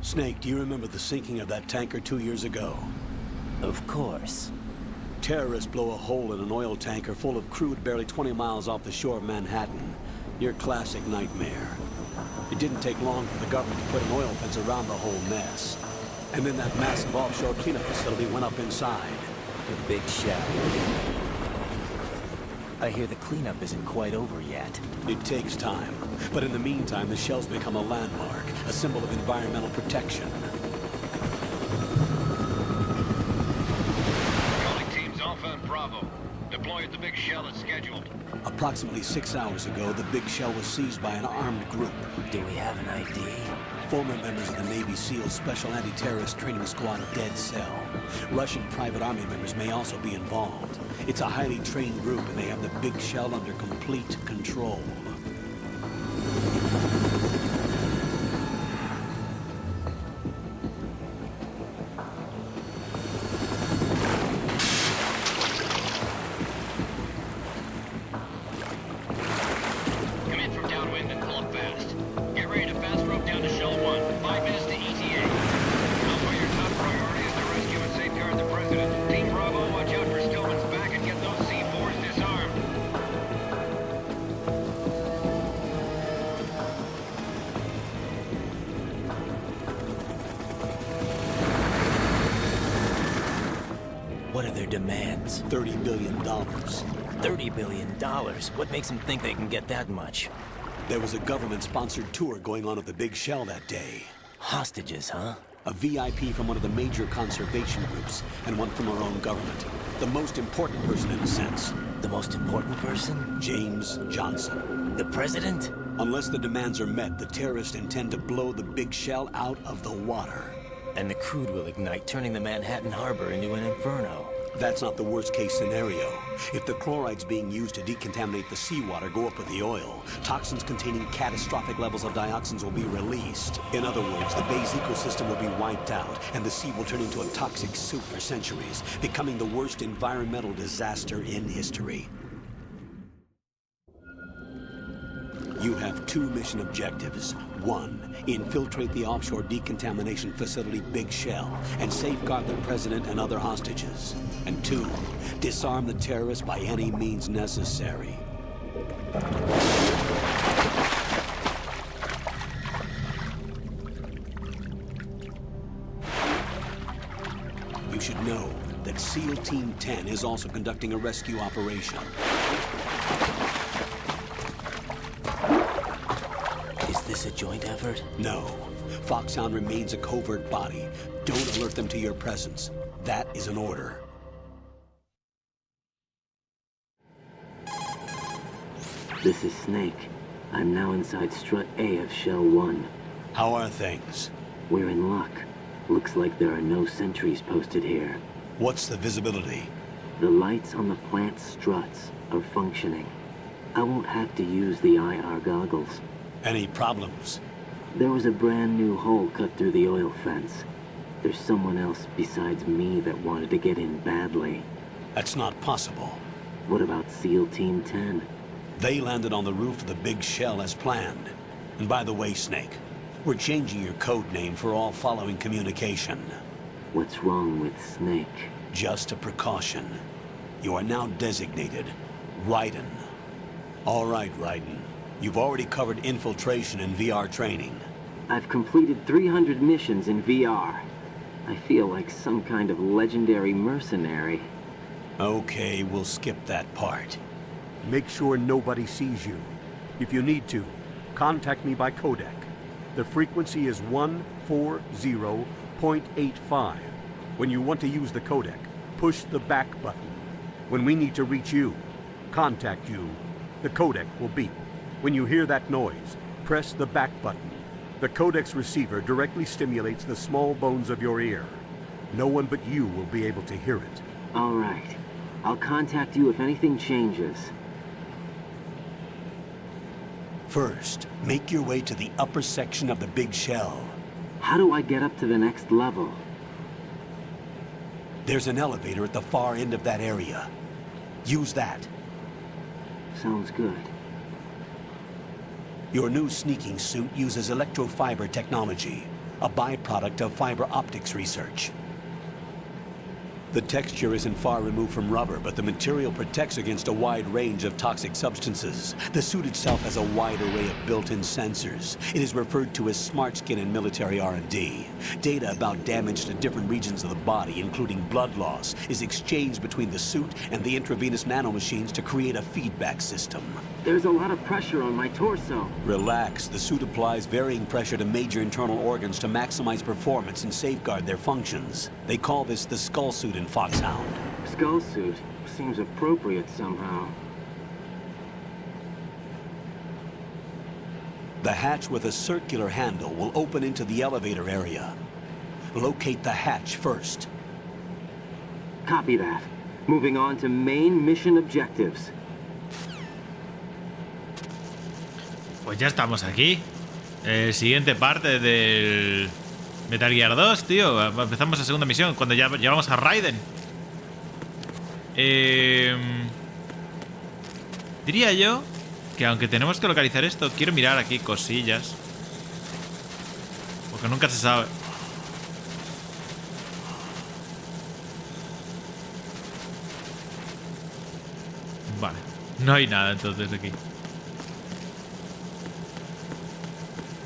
Snake, do you remember the sinking of that tanker 2 years ago? Of course. Terrorists blow a hole in an oil tanker full of crude barely 20 miles off the shore of Manhattan. Your classic nightmare. It didn't take long for the government to put an oil fence around the whole mess. And then that massive offshore cleanup facility went up inside. The big shell. I hear the cleanup isn't quite over yet. It takes time. But in the meantime, the shell's become a landmark, a symbol of environmental protection. Calling teams Alpha and Bravo. Deploy at the big shell as scheduled. Approximately 6 hours ago, the big shell was seized by an armed group. Do we have an ID? Former members of the Navy SEAL Special Anti-Terrorist Training Squad Dead Cell. Russian private army members may also be involved. It's a highly trained group, and they have the big shell under complete control. Come in from downwind and pull up fast. Get ready to fast rope down to Shell 1. 5 minutes to ETA. Alpha, your top priority is to rescue and safeguard the President. Team Bravo, watch out for Stillman's back and get those C4s disarmed. What are their demands? $30 billion. $30 billion? What makes them think they can get that much? There was a government-sponsored tour going on at the big shell that day. Hostages, huh? A VIP from one of the major conservation groups, and one from our own government. The most important person in a sense. The most important person? James Johnson. The president? Unless the demands are met, the terrorists intend to blow the big shell out of the water. And the crude will ignite, turning the Manhattan harbor into an inferno. That's not the worst-case scenario. If the chlorides being used to decontaminate the seawater go up with the oil, toxins containing catastrophic levels of dioxins will be released. In other words, the bay's ecosystem will be wiped out, and the sea will turn into a toxic soup for centuries, becoming the worst environmental disaster in history. You have 2 mission objectives. 1, infiltrate the offshore decontamination facility Big Shell and safeguard the president and other hostages. And 2, disarm the terrorists by any means necessary. You should know that SEAL Team 10 is also conducting a rescue operation. Is this a joint effort? No. Foxhound remains a covert body. Don't alert them to your presence. That is an order. This is Snake. I'm now inside Strut A of Shell 1. How are things? We're in luck. Looks like there are no sentries posted here. What's the visibility? The lights on the plant struts are functioning. I won't have to use the IR goggles. Any problems? There was a brand new hole cut through the oil fence. There's someone else besides me that wanted to get in badly. That's not possible. What about SEAL Team 10? They landed on the roof of the Big Shell as planned. And by the way, Snake, we're changing your code name for all following communication. What's wrong with Snake? Just a precaution. You are now designated Raiden. All right, Raiden. You've already covered infiltration and VR training. I've completed 300 missions in VR. I feel like some kind of legendary mercenary. Okay, we'll skip that part. Make sure nobody sees you. If you need to, contact me by codec. The frequency is 140.85. When you want to use the codec, push the back button. When we need to reach you, contact you, the codec will beep. When you hear that noise, press the back button. The codec's receiver directly stimulates the small bones of your ear. No one but you will be able to hear it. All right. I'll contact you if anything changes. First, make your way to the upper section of the Big Shell. How do I get up to the next level? There's an elevator at the far end of that area. Use that. Sounds good. Your new sneaking suit uses electrofiber technology. a byproduct of fiber optics research. The texture isn't far removed from rubber, but the material protects against a wide range of toxic substances. The suit itself has a wide array of built-in sensors. It is referred to as smart skin in military R&D. Data about damage to different regions of the body, including blood loss, is exchanged between the suit and the intravenous nanomachines to create a feedback system. There's a lot of pressure on my torso. Relax. The suit applies varying pressure to major internal organs to maximize performance and safeguard their functions. They call this the skull suit in Foxhound. Skull suit seems appropriate somehow. The hatch with a circular handle will open into the elevator area. Locate the hatch first. Copy that. Moving on to main mission objectives. Pues ya estamos aquí. Siguiente parte del Metal Gear 2, tío. Empezamos la segunda misión cuando ya llegamos a Raiden. Diría yo que aunque tenemos que localizar esto, quiero mirar aquí cosillas. Porque nunca se sabe. Vale. No hay nada entonces aquí.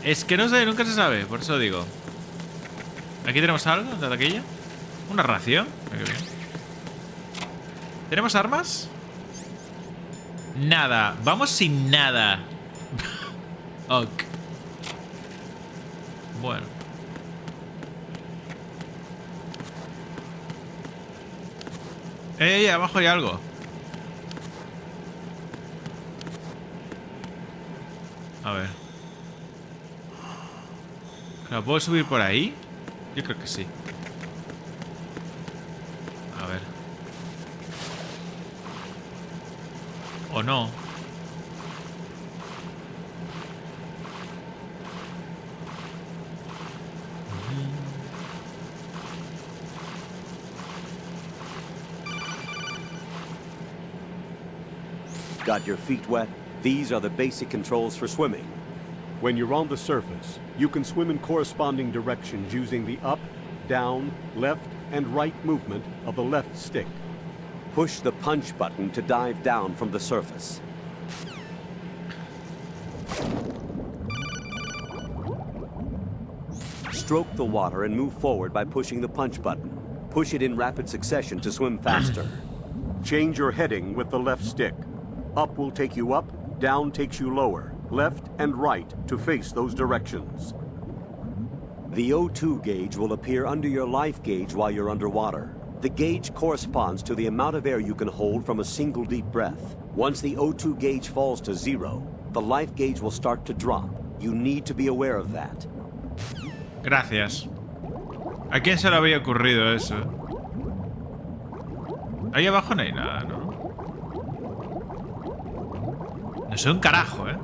Es que no sé, nunca se sabe, por eso digo. Aquí tenemos algo de aquella. Una ración. Qué bien. ¿Tenemos armas? Nada. Vamos sin nada. Ok. Bueno. Abajo hay algo. A ver. ¿La puedo subir por ahí? Yo creo que sí. A ver. ¿O no? Got your feet wet? These are the basic controls for swimming. When you're on the surface, you can swim in corresponding directions using the up, down, left, and right movement of the left stick. Push the punch button to dive down from the surface. Stroke the water and move forward by pushing the punch button. Push it in rapid succession to swim faster. Change your heading with the left stick. Up will take you up, down takes you lower. Left and right to face those directions. The O2 gauge will appear under your life gauge while you're underwater. The gauge corresponds to the amount of air you can hold from a single deep breath. Once the O2 gauge falls to 0, the life gauge will start to drop. You need to be aware of that. Gracias. ¿A quién se le había ocurrido eso? Ahí abajo no hay nada, ¿no? No sé un carajo, ¿eh?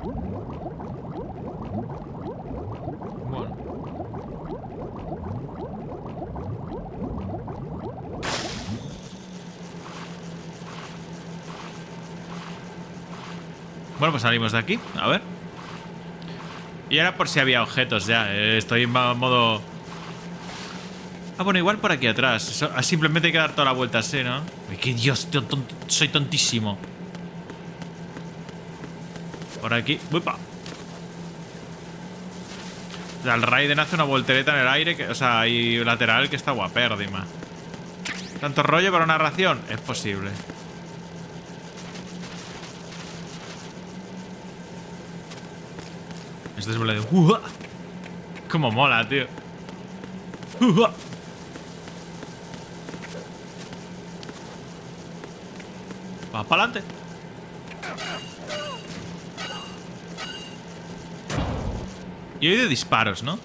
Bueno, pues salimos de aquí, a ver. Y ahora por si había objetos ya. Estoy en modo... Ah, bueno, igual por aquí atrás. Simplemente hay que dar toda la vuelta así, ¿no? Ay, que Dios, soy tontísimo. Por aquí. ¡Upa! O sea, el Raiden hace una voltereta en el aire, o sea, y lateral, que está guapérdima. ¿Tanto rollo para una ración? Es posible. Esto es de... ¡Cómo mola, tío! ¡Va para adelante! Y he oído disparos, ¿no?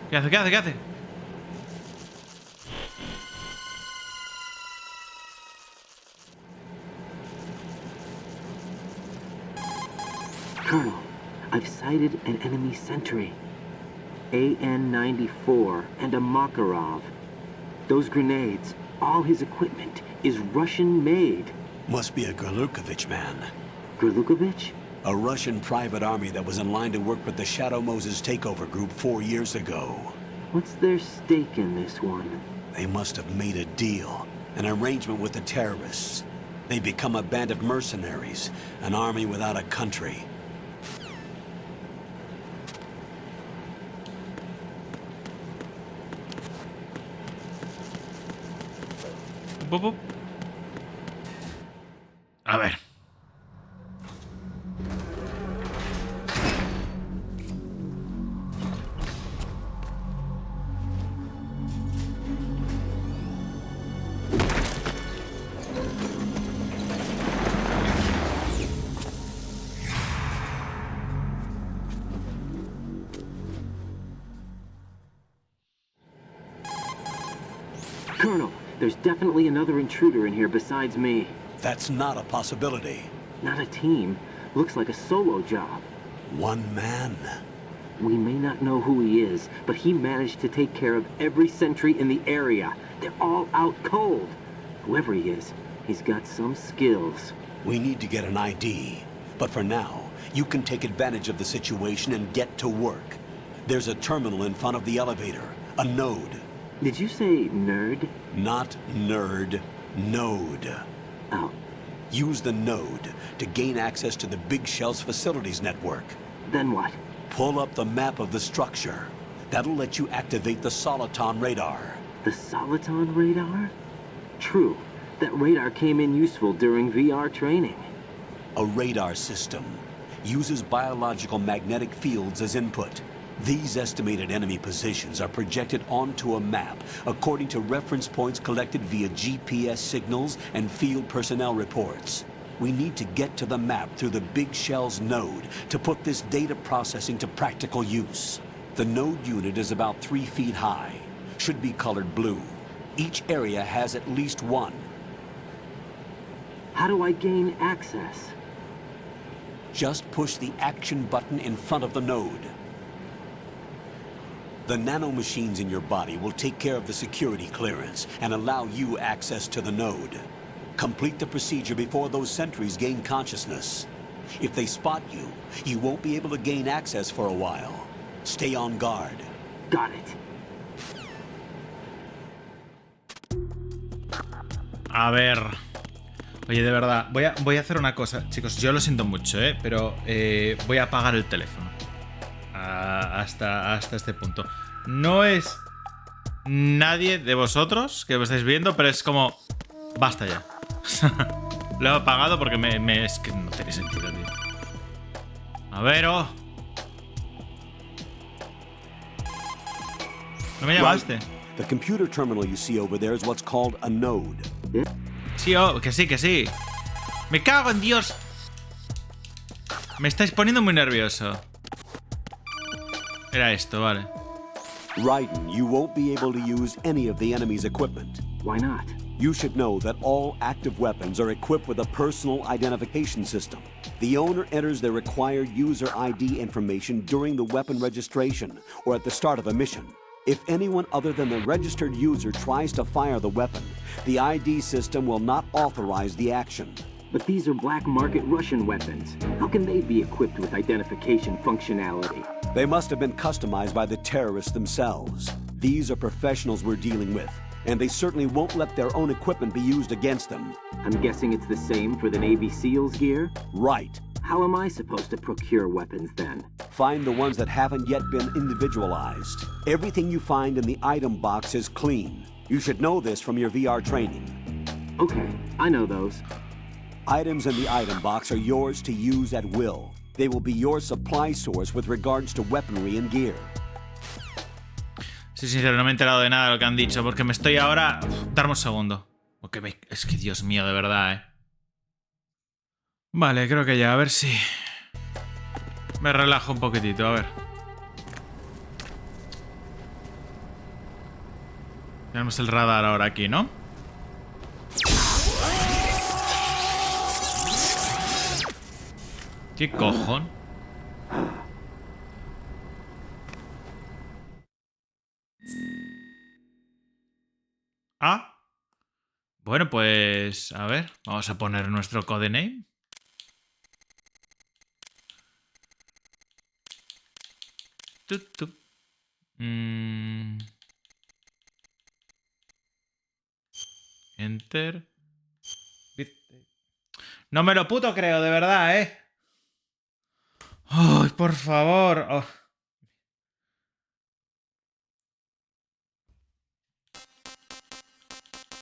¿Qué hace? ¿Qué hace? ¿Qué hace? Colonel, I've sighted an enemy sentry. AN-94 and a Makarov. Those grenades, all his equipment, is Russian-made. Must be a Golukovich man. Grlukovich? A Russian private army that was in line to work with the Shadow Moses takeover group 4 years ago. What's their stake in this one? They must have made a deal, an arrangement with the terrorists. They become a band of mercenaries, an army without a country. A ver. Colonel, there's definitely another intruder in here besides me. That's not a possibility. Not a team. Looks like a solo job. One man. We may not know who he is, but he managed to take care of every sentry in the area. They're all out cold. Whoever he is, he's got some skills. We need to get an ID. But for now, you can take advantage of the situation and get to work. There's a terminal in front of the elevator. A node. Did you say nerd? Not nerd. Node. Oh, Use the node to gain access to the Big Shell's facilities network. then what? Pull up the map of the structure. That'll let you activate the Soliton radar. The Soliton radar? True. That radar came in useful during VR training. A radar system uses biological magnetic fields as input. These estimated enemy positions are projected onto a map according to reference points collected via GPS signals and field personnel reports. We need to get to the map through the Big Shell's node to put this data processing to practical use. The node unit is about 3 feet high. Should be colored blue. Each area has at least one. How do I gain access? Just push the action button in front of the node. The nanomachines in your body will take care of the security clearance and allow you access to the node. Complete the procedure before those sentries gain consciousness. If they spot you, you won't be able to gain access for a while. Stay on guard. Got it. A ver. Oye, de verdad, voy a hacer una cosa. Chicos, yo lo siento mucho, pero voy a apagar el teléfono. Hasta este punto. No es nadie de vosotros que me estáis viendo, pero es como... Basta ya. Lo he apagado porque es que no tiene sentido, tío. A ver, oh. ¿No me llamaste? The computer terminal you see over there is what's called a node. Sí, oh, que sí, que sí. Me cago en Dios. Me estáis poniendo muy nervioso. Era esto, vale. Raiden, you won't be able to use any of the enemy's equipment. Why not? You should know that all active weapons are equipped with a personal identification system. The owner enters their required user ID information during the weapon registration or at the start of a mission. If anyone other than the registered user tries to fire the weapon, the ID system will not authorize the action. But these are black market Russian weapons. How can they be equipped with identification functionality? They must have been customized by the terrorists themselves. These are professionals we're dealing with, and they certainly won't let their own equipment be used against them. I'm guessing it's the same for the Navy SEALs gear? Right. How am I supposed to procure weapons then? Find the ones that haven't yet been individualized. Everything you find in the item box is clean. You should know this from your VR training. Okay, I know those. Items in the item box are yours to use at will. They will be your supply source with regards to weaponry and gear. Sí, sincero, no me he enterado de nada de lo que han dicho, porque me estoy ahora... Darme un segundo. Es que, Dios mío, de verdad, Vale, creo que ya, a ver si... Me relajo un poquitito, a ver. Tenemos el radar ahora aquí, ¿no? ¿Qué cojón? Ah. Bueno, pues... A ver, vamos a poner nuestro codename. Enter. No me lo puto creo, de verdad, ¿eh? ¡Ay, por favor! Oh.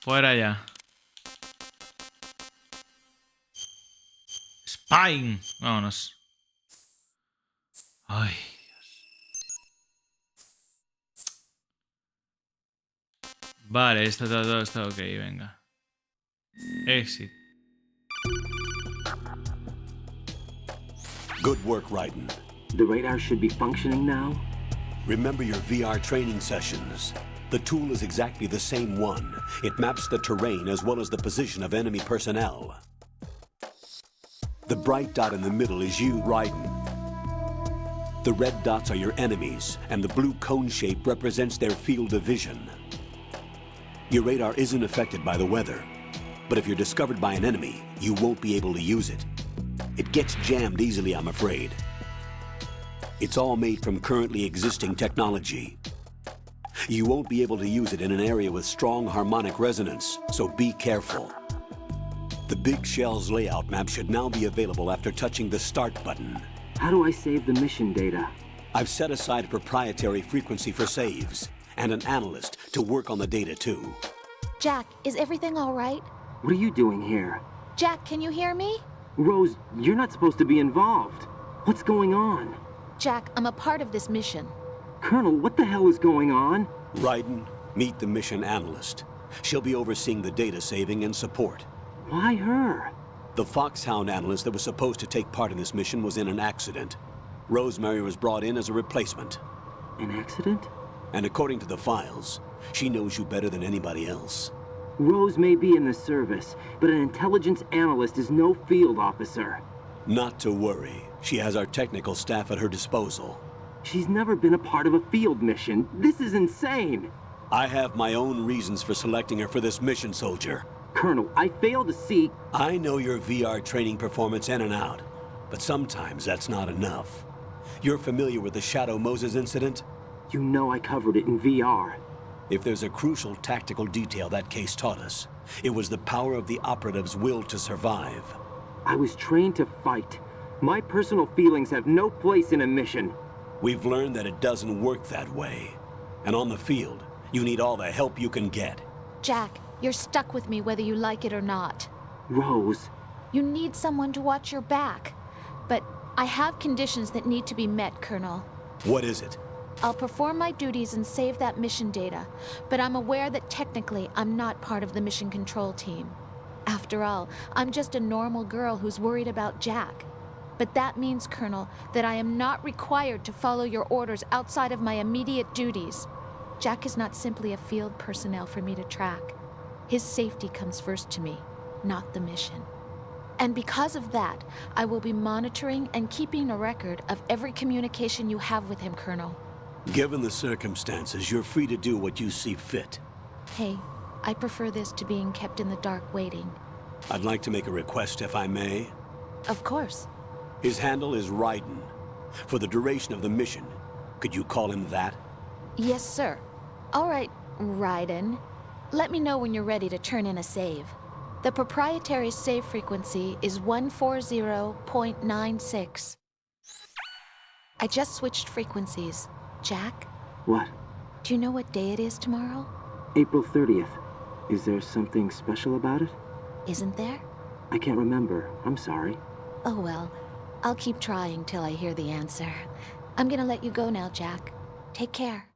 Fuera ya. Spine. Vámonos. Ay, Dios. Vale, esto todo está ok, venga. Exit. Good work, Raiden. The radar should be functioning now. Remember your VR training sessions. The tool is exactly the same one. It maps the terrain as well as the position of enemy personnel. The bright dot in the middle is you, Raiden. The red dots are your enemies, and the blue cone shape represents their field of vision. Your radar isn't affected by the weather, but if you're discovered by an enemy, you won't be able to use it. It gets jammed easily, I'm afraid. It's all made from currently existing technology. You won't be able to use it in an area with strong harmonic resonance, so be careful. The Big Shell's layout map should now be available after touching the Start button. How do I save the mission data? I've set aside a proprietary frequency for saves, and an analyst to work on the data too. Jack, is everything all right? What are you doing here? Jack, can you hear me? Rose, you're not supposed to be involved. What's going on? Jack, I'm a part of this mission. Colonel, what the hell is going on? Raiden, meet the mission analyst. She'll be overseeing the data saving and support. Why her? The Foxhound analyst that was supposed to take part in this mission was in an accident. Rosemary was brought in as a replacement. An accident? And according to the files, she knows you better than anybody else. Rose may be in the service, but an intelligence analyst is no field officer. Not to worry. She has our technical staff at her disposal. She's never been a part of a field mission. This is insane. I have my own reasons for selecting her for this mission, soldier. Colonel, I fail to see... I know your VR training performance in and out, but sometimes that's not enough. You're familiar with the Shadow Moses incident? You know I covered it in VR. If there's a crucial tactical detail that case taught us, it was the power of the operative's will to survive. I was trained to fight. My personal feelings have no place in a mission. We've learned that it doesn't work that way. And on the field, you need all the help you can get. Jack, you're stuck with me whether you like it or not. Rose. You need someone to watch your back. But I have conditions that need to be met, Colonel. What is it? I'll perform my duties and save that mission data, but I'm aware that technically I'm not part of the mission control team. After all, I'm just a normal girl who's worried about Jack. But that means, Colonel, that I am not required to follow your orders outside of my immediate duties. Jack is not simply a field personnel for me to track. His safety comes first to me, not the mission. And because of that, I will be monitoring and keeping a record of every communication you have with him, Colonel. Given the circumstances, you're free to do what you see fit. Hey, I prefer this to being kept in the dark waiting. I'd like to make a request, if I may. Of course. His handle is Raiden. For the duration of the mission, could you call him that? Yes, sir. All right, Raiden. Let me know when you're ready to turn in a save. The proprietary save frequency is 140.96. I just switched frequencies. Jack, What? do you know what day it is tomorrow? April 30th. Is there something special about it? Isn't there? I can't remember. I'm sorry. Oh well, I'll keep trying till I hear the answer. I'm gonna let you go now, Jack. Take care.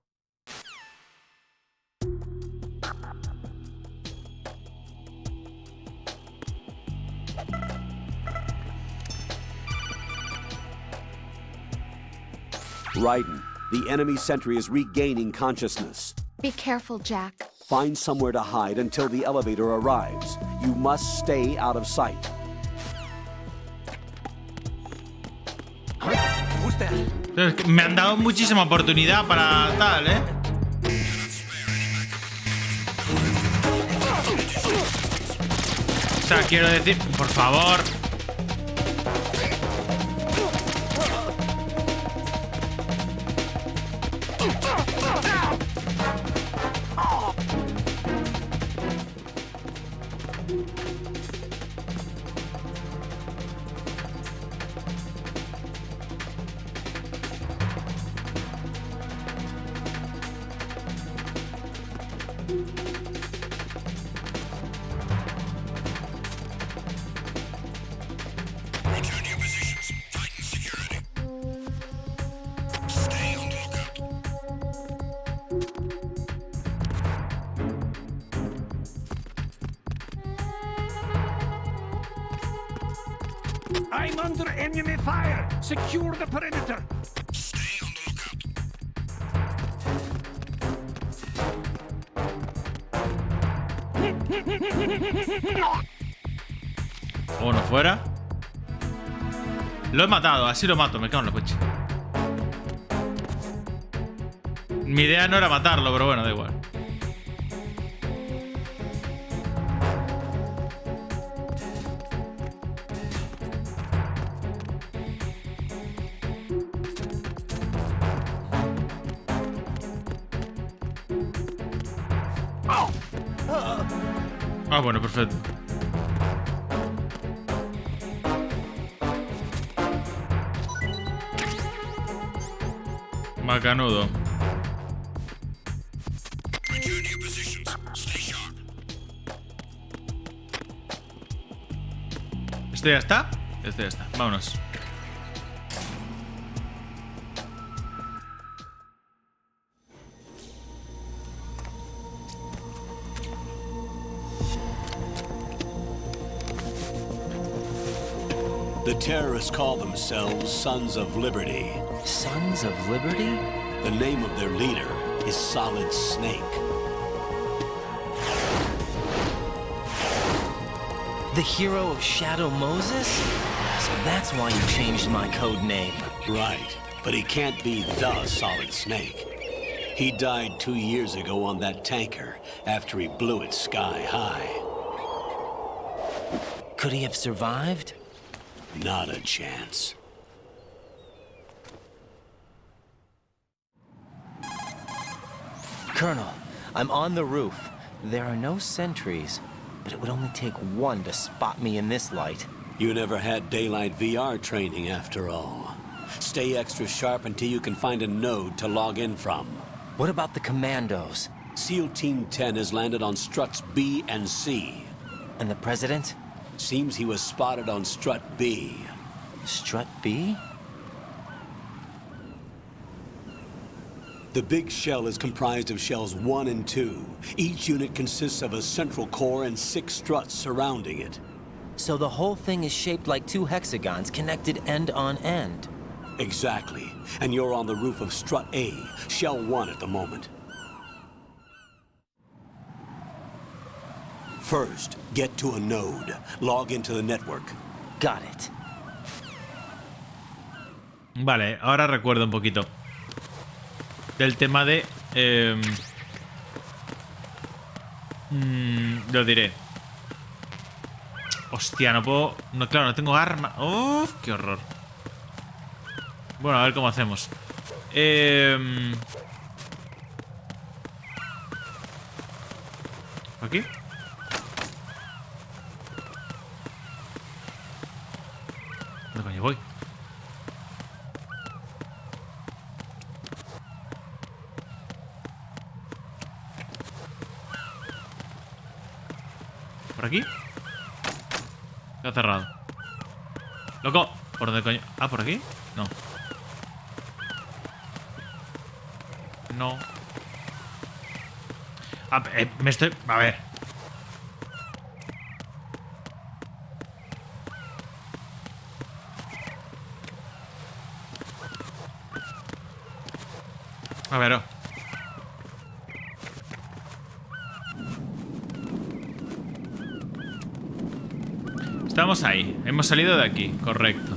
Raiden, the enemy sentry is regaining consciousness. Be careful, Jack. Find somewhere to hide until the elevator arrives. You must stay out of sight. Me han dado muchísima oportunidad para tal, ¿eh? O sea, quiero decir, por favor. I'm under enemy fire. Secure the perimeter. Uno fuera. Lo he matado, así lo mato, me cago en la coche. Mi idea no era matarlo, pero bueno, da igual. Ah, bueno, perfecto. Macanudo. ¿Esto ya está? Esto ya está. Vámonos. The terrorists call themselves Sons of Liberty. Sons of Liberty? The name of their leader is Solid Snake. The hero of Shadow Moses? So that's why you changed my code name. Right, but he can't be the Solid Snake. He died 2 years ago on that tanker after he blew it sky high. Could he have survived? Not a chance. Colonel, I'm on the roof. There are no sentries, but it would only take one to spot me in this light. You never had daylight VR training after all. Stay extra sharp until you can find a node to log in from. What about the commandos? SEAL Team 10 has landed on struts B and C. And the president? Seems he was spotted on strut B. Strut B? The big shell is comprised of shells 1 and 2. Each unit consists of a central core and 6 struts surrounding it. So the whole thing is shaped like 2 hexagons connected end on end. Exactly. And you're on the roof of strut A, shell 1 at the moment. First, get to a node. Log into the network. Got it. Vale, ahora recuerdo un poquito del tema de... lo diré. Hostia, no puedo... No, claro, no tengo arma. ¡Uf! ¡Qué horror! Bueno, a ver cómo hacemos. ¿Aquí? ¿Dónde coño voy? ¿Por aquí? Está cerrado. ¡Loco! ¿Por dónde coño? Ah, ¿por aquí? No. No. Ah, me estoy... A ver. A ver, oh. Estamos ahí. Hemos salido de aquí. Correcto.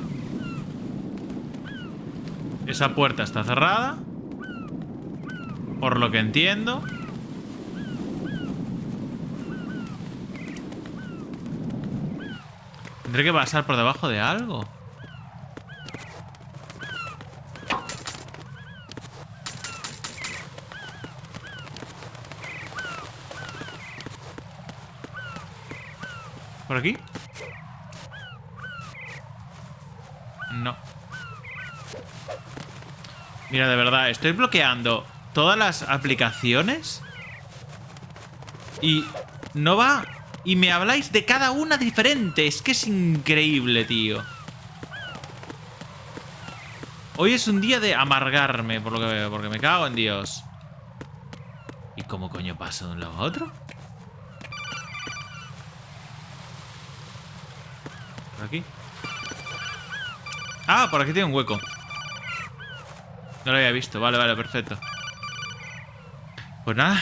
Esa puerta está cerrada. Por lo que entiendo. Tendré que pasar por debajo de algo. ¿Por aquí? No. Mira, de verdad, estoy bloqueando todas las aplicaciones y no va... Y me habláis de cada una diferente. Es que es increíble, tío. Hoy es un día de amargarme, por lo que veo, porque me cago en Dios. ¿Y cómo coño paso de un lado a otro? ¿Por aquí? Ah, por aquí tiene un hueco. No lo había visto. Vale, vale, perfecto. Pues nada.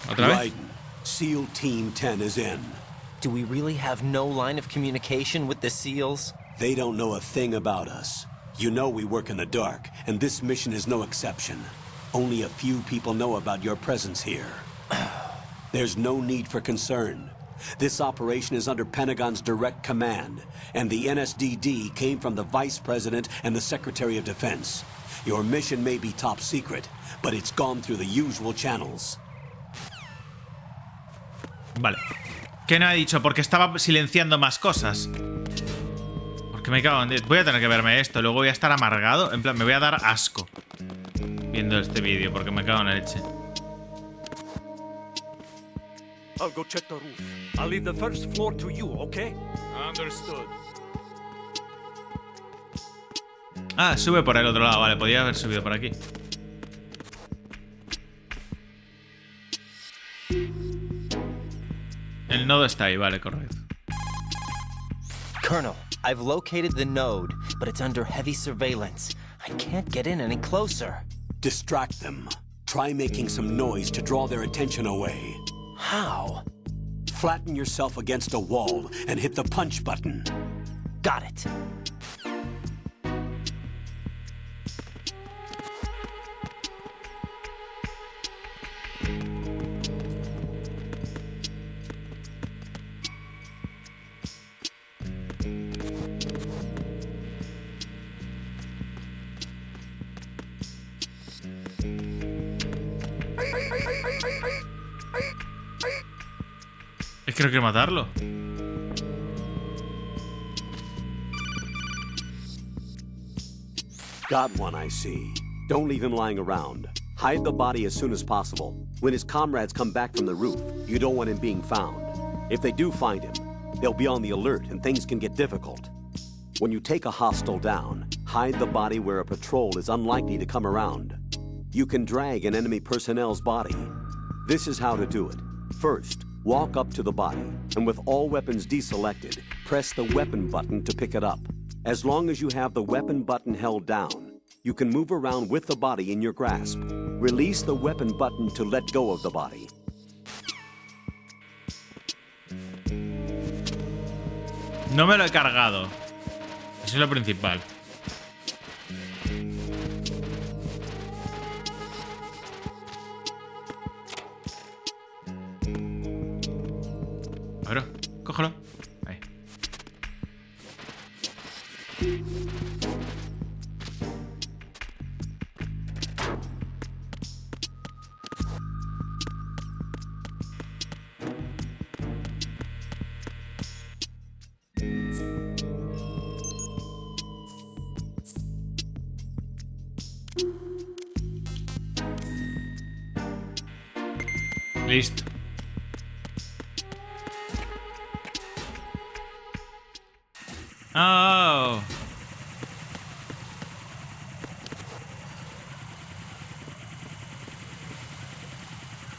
Otra vez. Raiden, SEAL Team 10 is in. Do we really have no line of communication with the SEALs? They don't know a thing about us. You know we work in the dark, and this mission is no exception. Only a few people know about your presence here. There's no need for concern. This operation is under Pentagon's direct command, and the NSDD came from the Vice President and the Secretary of Defense. Your mission may be top secret, but it's gone through the usual channels. Vale. ¿Qué no ha dicho? Porque estaba silenciando más cosas. Porque me cago en 10. Voy a tener que verme esto. Luego voy a estar amargado. En plan, me voy a dar asco viendo este vídeo porque me cago en la leche. I'll go check the roof. I'll leave the first floor to you, okay? Understood. Ah, sube por el otro lado. Vale, podía haber subido por aquí. El nodo está ahí, vale, correcto. Colonel, I've located the node, but it's under heavy surveillance. I can't get in any closer. Distract them. Try making some noise to draw their attention away. How? Flatten yourself against a wall and hit the punch button. Got it. Es que no quiero matarlo. Got one, I see. Don't leave him lying around. Hide the body as soon as possible. When his comrades come back from the roof, you don't want him being found. If they do find him, they'll be on the alert and things can get difficult. When you take a hostile down, hide the body where a patrol is unlikely to come around. You can drag an enemy personnel's body. This is how to do it. First, walk up to the body, and with all weapons deselected, press the weapon button to pick it up. As long as you have the weapon button held down, you can move around with the body in your grasp. Release the weapon button to let go of the body. No me lo he cargado. Eso es lo principal. A ver, cógelo. Ahí. Listo. Oh.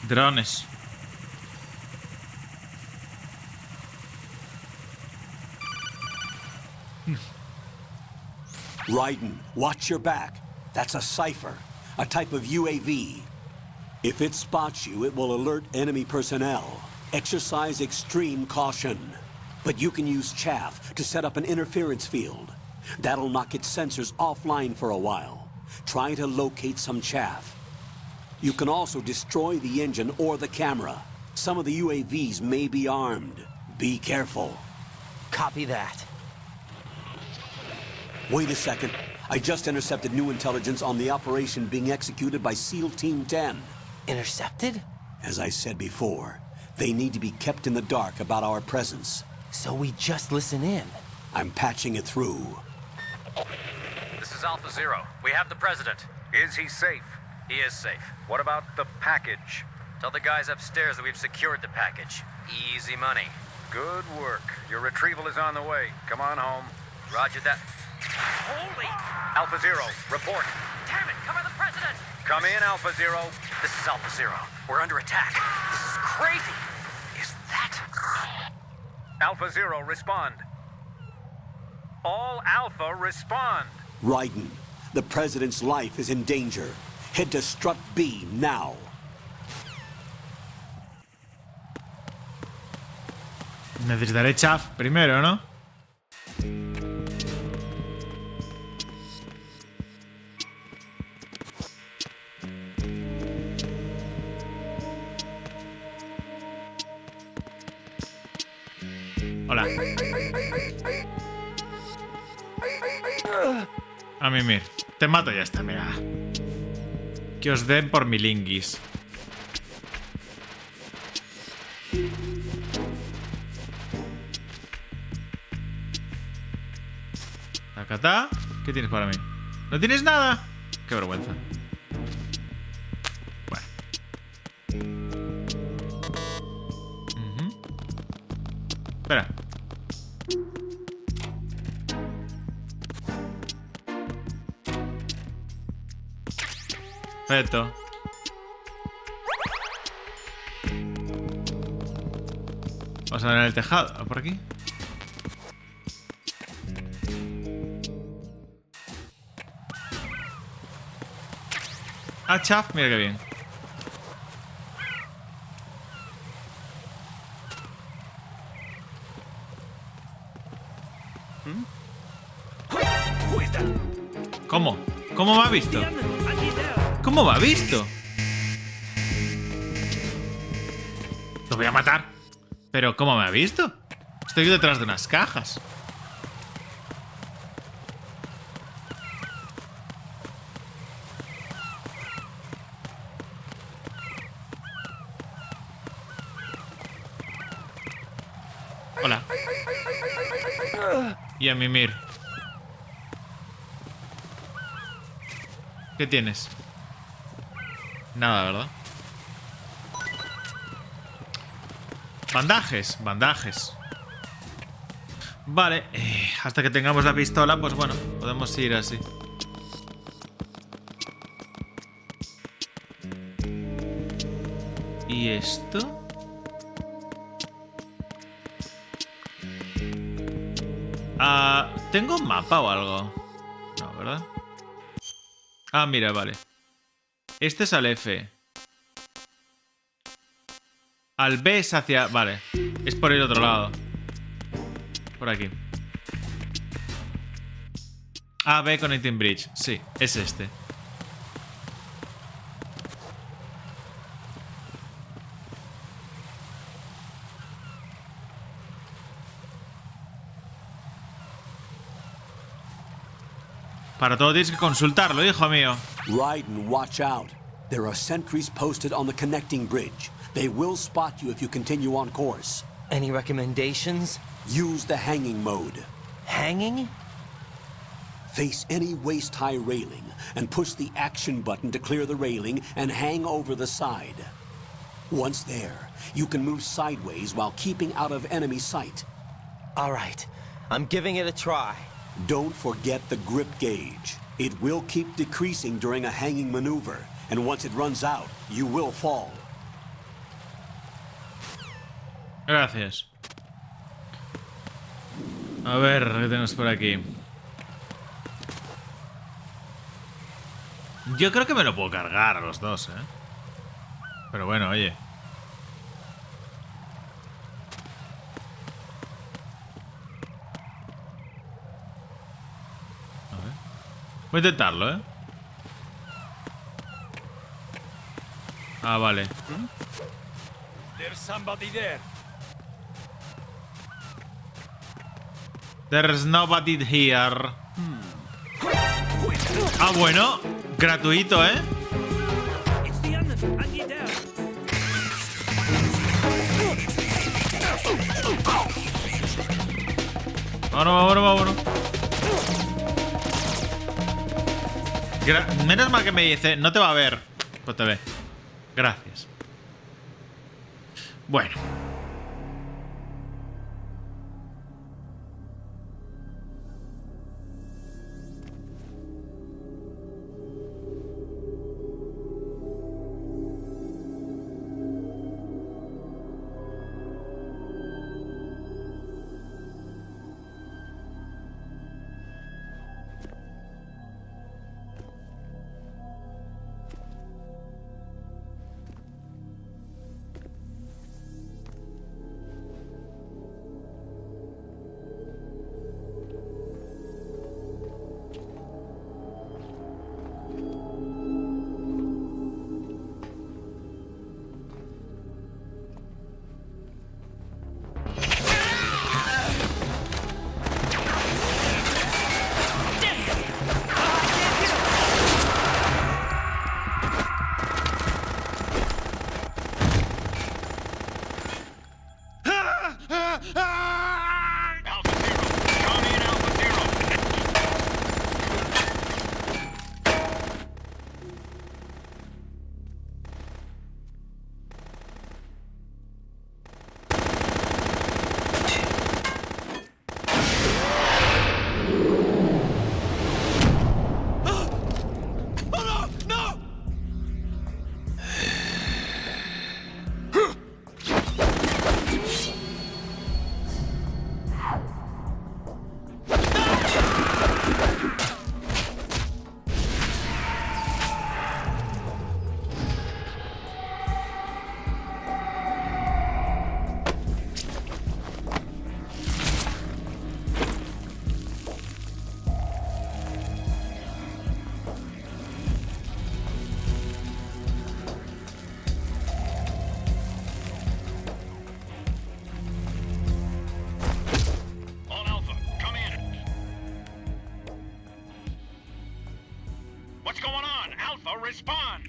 Drones. Raiden, watch your back. That's a cipher, a type of UAV. If it spots you, it will alert enemy personnel. Exercise extreme caution. But you can use chaff to set up an interference field. That'll knock its sensors offline for a while. Try to locate some chaff. You can also destroy the engine or the camera. Some of the UAVs may be armed. Be careful. Copy that. Wait a second. I just intercepted new intelligence on the operation being executed by SEAL Team 10. Intercepted? As I said before, they need to be kept in the dark about our presence. So we just listen in. I'm patching it through. This is Alpha Zero. We have the president. Is he safe? He is safe. What about the package? Tell the guys upstairs that we've secured the package. Easy money. Good work. Your retrieval is on the way. Come on home. Roger that. Holy! Alpha Zero, report. Damn it, cover the president! Come in, Alpha Zero. This is Alpha Zero. We're under attack. This is crazy. Is that... Alpha Zero, respond. All Alpha respond. Raiden, the President's life is in danger. Head to Strut B now. Necesitaré chaff primero, ¿no? Hola. A mimir. Te mato y ya está, mira. Que os den por milinguis. Tacatá. ¿Qué tienes para mí? ¿No tienes nada? Qué vergüenza. Bueno. Espera. Perfecto. Vamos a ver en el tejado. ¿Por aquí? Ah, chaf, mira qué bien. ¿Cómo? ¿Cómo me ha visto? ¿Cómo me ha visto? Lo voy a matar. Pero ¿cómo me ha visto? Estoy detrás de unas cajas. Hola. Y a mimir. ¿Qué tienes? Nada, ¿verdad? Bandajes, bandajes. Vale, hasta que tengamos la pistola, pues bueno, podemos ir así. ¿Y esto? ¿Tengo un mapa o algo? No, ¿verdad? Ah, mira, vale. Este es al F. Al B es hacia... Vale. Es por el otro lado. Por aquí. Ah, B Connecting Bridge. Sí, es este. Para todo tienes que consultarlo, hijo mío. Raiden, watch out. There are sentries posted on the connecting bridge. They will spot you if you continue on course. Any recommendations? Use the hanging mode. Hanging? Face any waist-high railing and push the action button to clear the railing and hang over the side. Once there, you can move sideways while keeping out of enemy sight. All right. I'm giving it a try. Don't forget the grip gauge. It will keep decreasing during a hanging maneuver, and once it runs out, you will fall. Gracias. A ver, ¿qué tenemos por aquí? Yo creo que me lo puedo cargar a los dos, ¿eh? Pero bueno, oye. A ver. Voy a intentarlo, ¿eh? Ah, vale. There's somebody there. There's nobody here. Ah, bueno. Gratuito, ¿eh? It's the end. I need there. Vámonos. Menos mal que me dice, no te va a ver. Pues te ve. Gracias. Bueno. What's going on? Alpha, respond!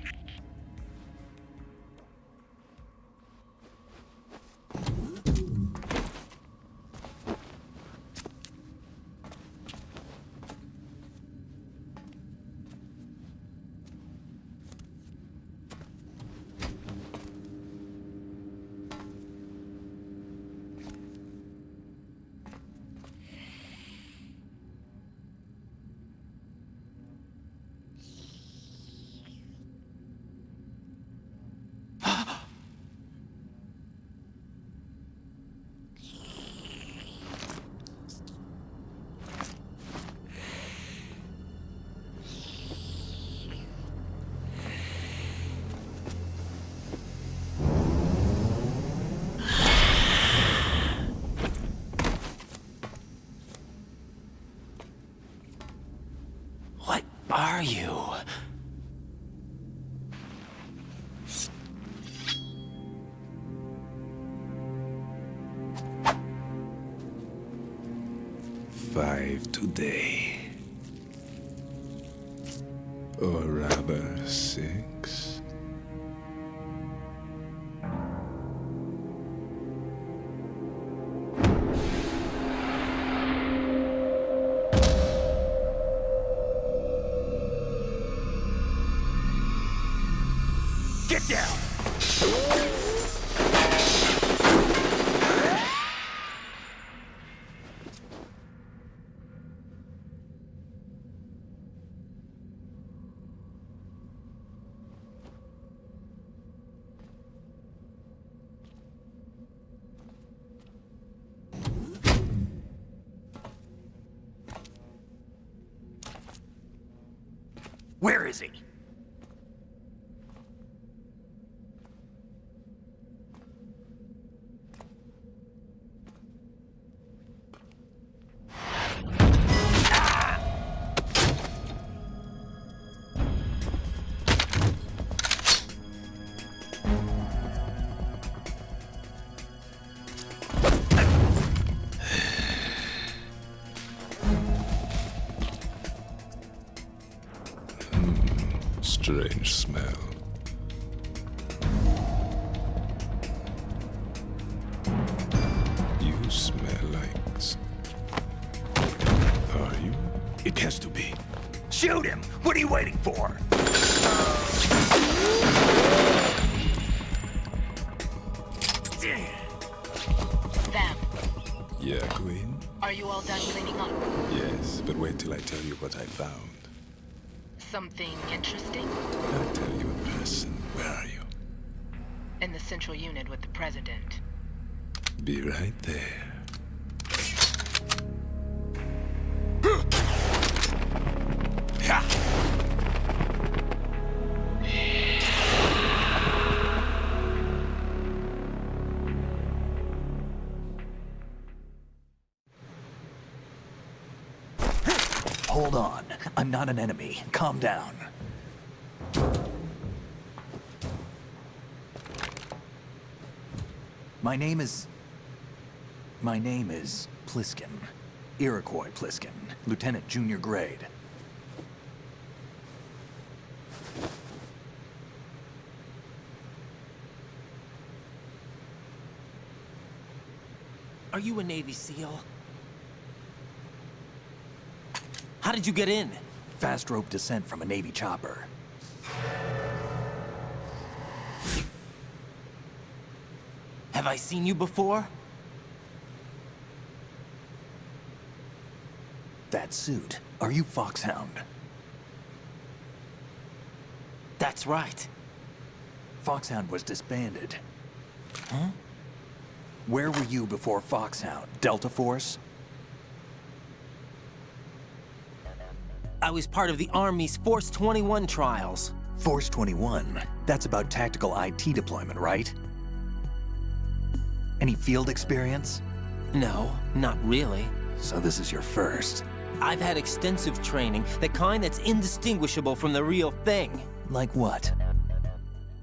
What are you? Five today. Or rather, 6. Get down! Where is he? Strange smell. You smell like... Are you? It has to be. Shoot him! What are you waiting for? Them. Yeah, Queen? Are you all done cleaning up? Yes, but wait till I tell you what I found. Something interesting? I'll tell you in person. Where are you? In the central unit with the president. Be right there. Hold on. I'm not an enemy. Calm down. My name is Pliskin. Iroquois Pliskin. Lieutenant junior grade. Are you a Navy SEAL? How did you get in? Fast rope descent from a Navy chopper. Have I seen you before? That suit. Are you Foxhound? That's right. Foxhound was disbanded. Huh? Where were you before Foxhound? Delta Force? I was part of the Army's Force 21 trials. Force 21? That's about tactical IT deployment, right? Any field experience? No, not really. So this is your first. I've had extensive training, the kind that's indistinguishable from the real thing. Like what?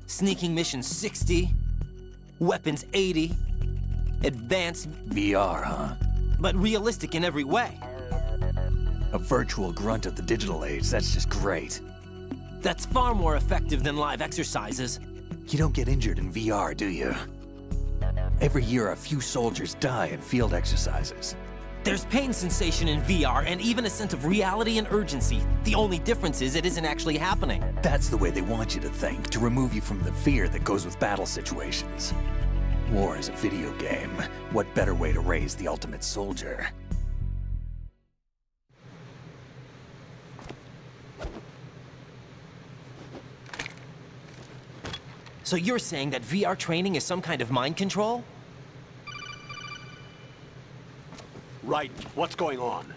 Sneaking mission 60, weapons 80, advanced... VR, huh? But realistic in every way. A virtual grunt of the digital age, that's just great. That's far more effective than live exercises. You don't get injured in VR, do you? Every year, a few soldiers die in field exercises. There's pain sensation in VR and even a sense of reality and urgency. The only difference is it isn't actually happening. That's the way they want you to think, to remove you from the fear that goes with battle situations. War is a video game. What better way to raise the ultimate soldier? So you're saying that VR training is some kind of mind control? Right. What's going on?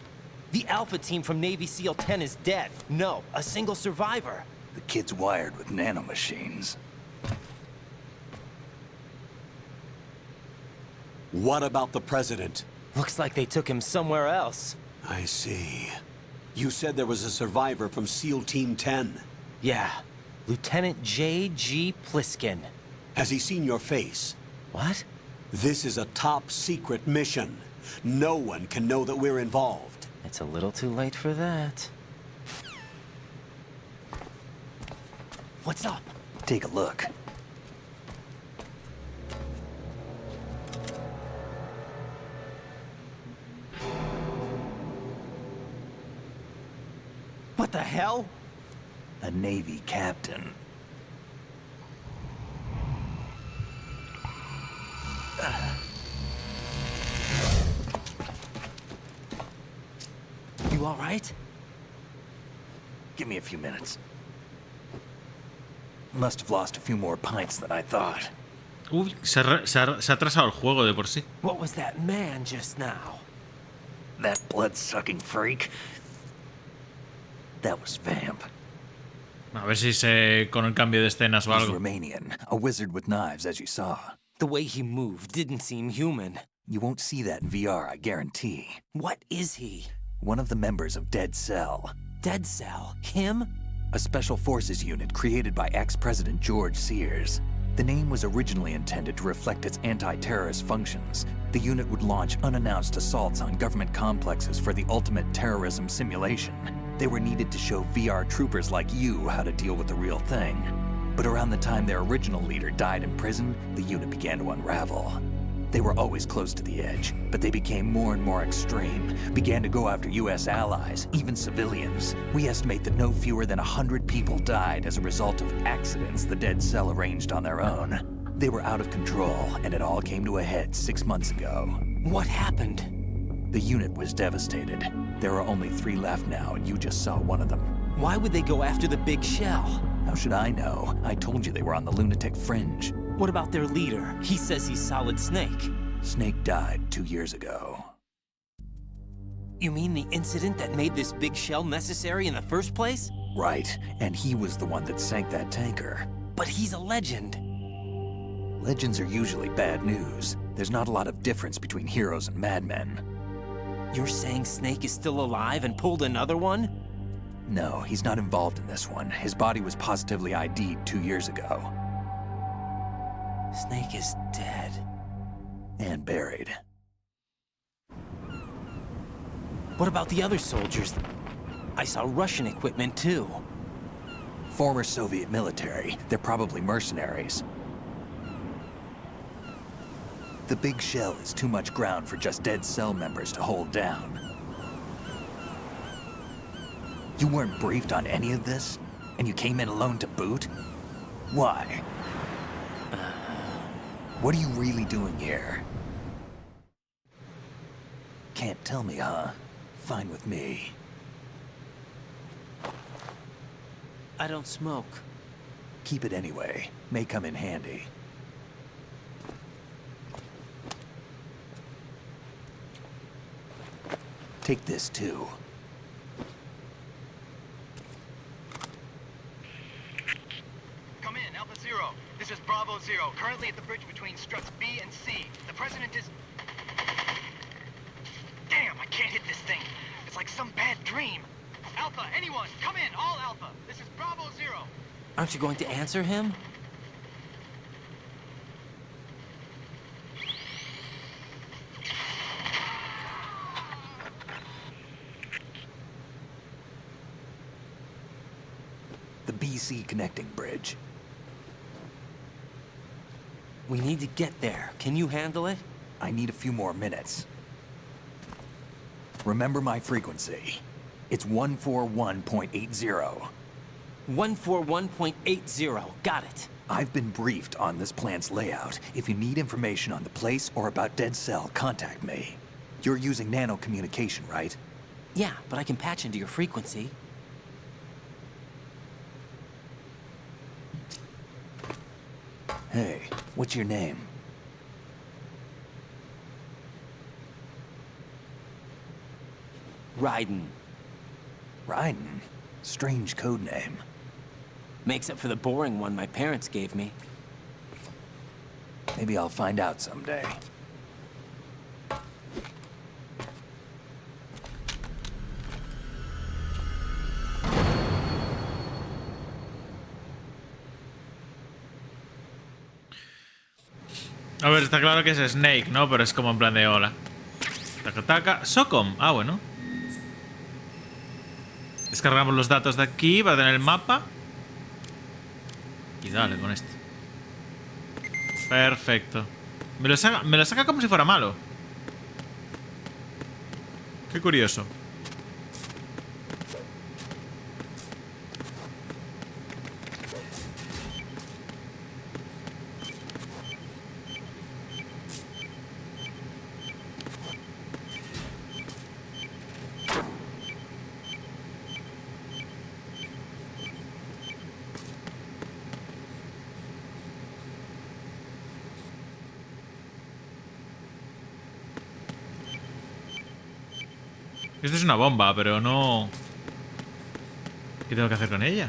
The Alpha team from Navy SEAL 10 is dead. No, a single survivor. The kid's wired with nanomachines. What about the president? Looks like they took him somewhere else. I see. You said there was a survivor from SEAL Team 10. Yeah, Lieutenant J.G. Pliskin. Has he seen your face? What? This is a top secret mission. No one can know that we're involved. It's a little too late for that. What's up? Take a look. What the hell? A Navy captain. You all right? Give me a few minutes. Must have lost a few more pints than I thought. Uy, se ha atrasado el juego de por sí. What was that man just now? That blood-sucking freak. That was Vamp. A ver si se con el cambio de escenas o He's algo. Romanian, a wizard with knives, as you saw. The way he moved didn't seem human. You won't see that in VR, I guarantee. What is he? One of the members of Dead Cell. Dead Cell? Him? A special forces unit created by ex-President George Sears. The name was originally intended to reflect its anti-terrorist functions. The unit would launch unannounced assaults on government complexes for the ultimate terrorism simulation. They were needed to show VR troopers like you how to deal with the real thing. But around the time their original leader died in prison, the unit began to unravel. They were always close to the edge, but they became more and more extreme, began to go after US allies, even civilians. We estimate that no fewer than 100 people died as a result of accidents the Dead Cell arranged on their own. They were out of control, and it all came to a head 6 months ago. What happened? The unit was devastated. There are only 3 left now, and you just saw one of them. Why would they go after the big shell? How should I know? I told you they were on the lunatic fringe. What about their leader? He says he's Solid Snake. Snake died 2 years ago. You mean the incident that made this big shell necessary in the first place? Right, and he was the one that sank that tanker. But he's a legend. Legends are usually bad news. There's not a lot of difference between heroes and madmen. You're saying Snake is still alive and pulled another one? No, he's not involved in this one. His body was positively ID'd 2 years ago. Snake is dead. And buried. What about the other soldiers? I saw Russian equipment too. Former Soviet military. They're probably mercenaries. The big shell is too much ground for just Dead Cell members to hold down. You weren't briefed on any of this? And you came in alone to boot? Why? What are you really doing here? Can't tell me, huh? Fine with me. I don't smoke. Keep it anyway. May come in handy. Take this too. Come in, Alpha Zero. This is Bravo Zero, currently at the bridge between struts B and C. The president is... Damn, I can't hit this thing. It's like some bad dream. Alpha, anyone, come in, all Alpha. This is Bravo Zero. Aren't you going to answer him? The BC connecting bridge. We need to get there. Can you handle it? I need a few more minutes. Remember my frequency. It's 141.80. 141.80. Got it. I've been briefed on this plant's layout. If you need information on the place or about Dead Cell, contact me. You're using nano communication, right? Yeah, but I can patch into your frequency. Hey, what's your name? Raiden. Raiden? Strange code name. Makes up for the boring one my parents gave me. Maybe I'll find out someday. A ver, está claro que es Snake, ¿no? Pero es como en plan de hola. Taca, taca. Socom. Ah, bueno. Descargamos los datos de aquí para tener el mapa. Y dale con esto. Perfecto. Me lo saca como si fuera malo. Qué curioso. Esto es una bomba, pero no... ¿Qué tengo que hacer con ella?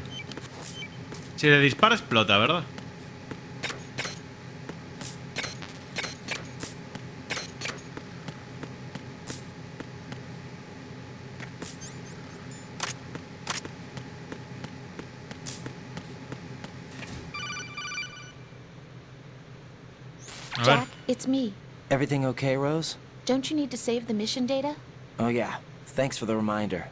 Si le disparo explota, ¿verdad? A ver. Jack, it's me. Everything okay, Rose? Don't you need to save the mission data? Oh yeah. Thanks for the reminder.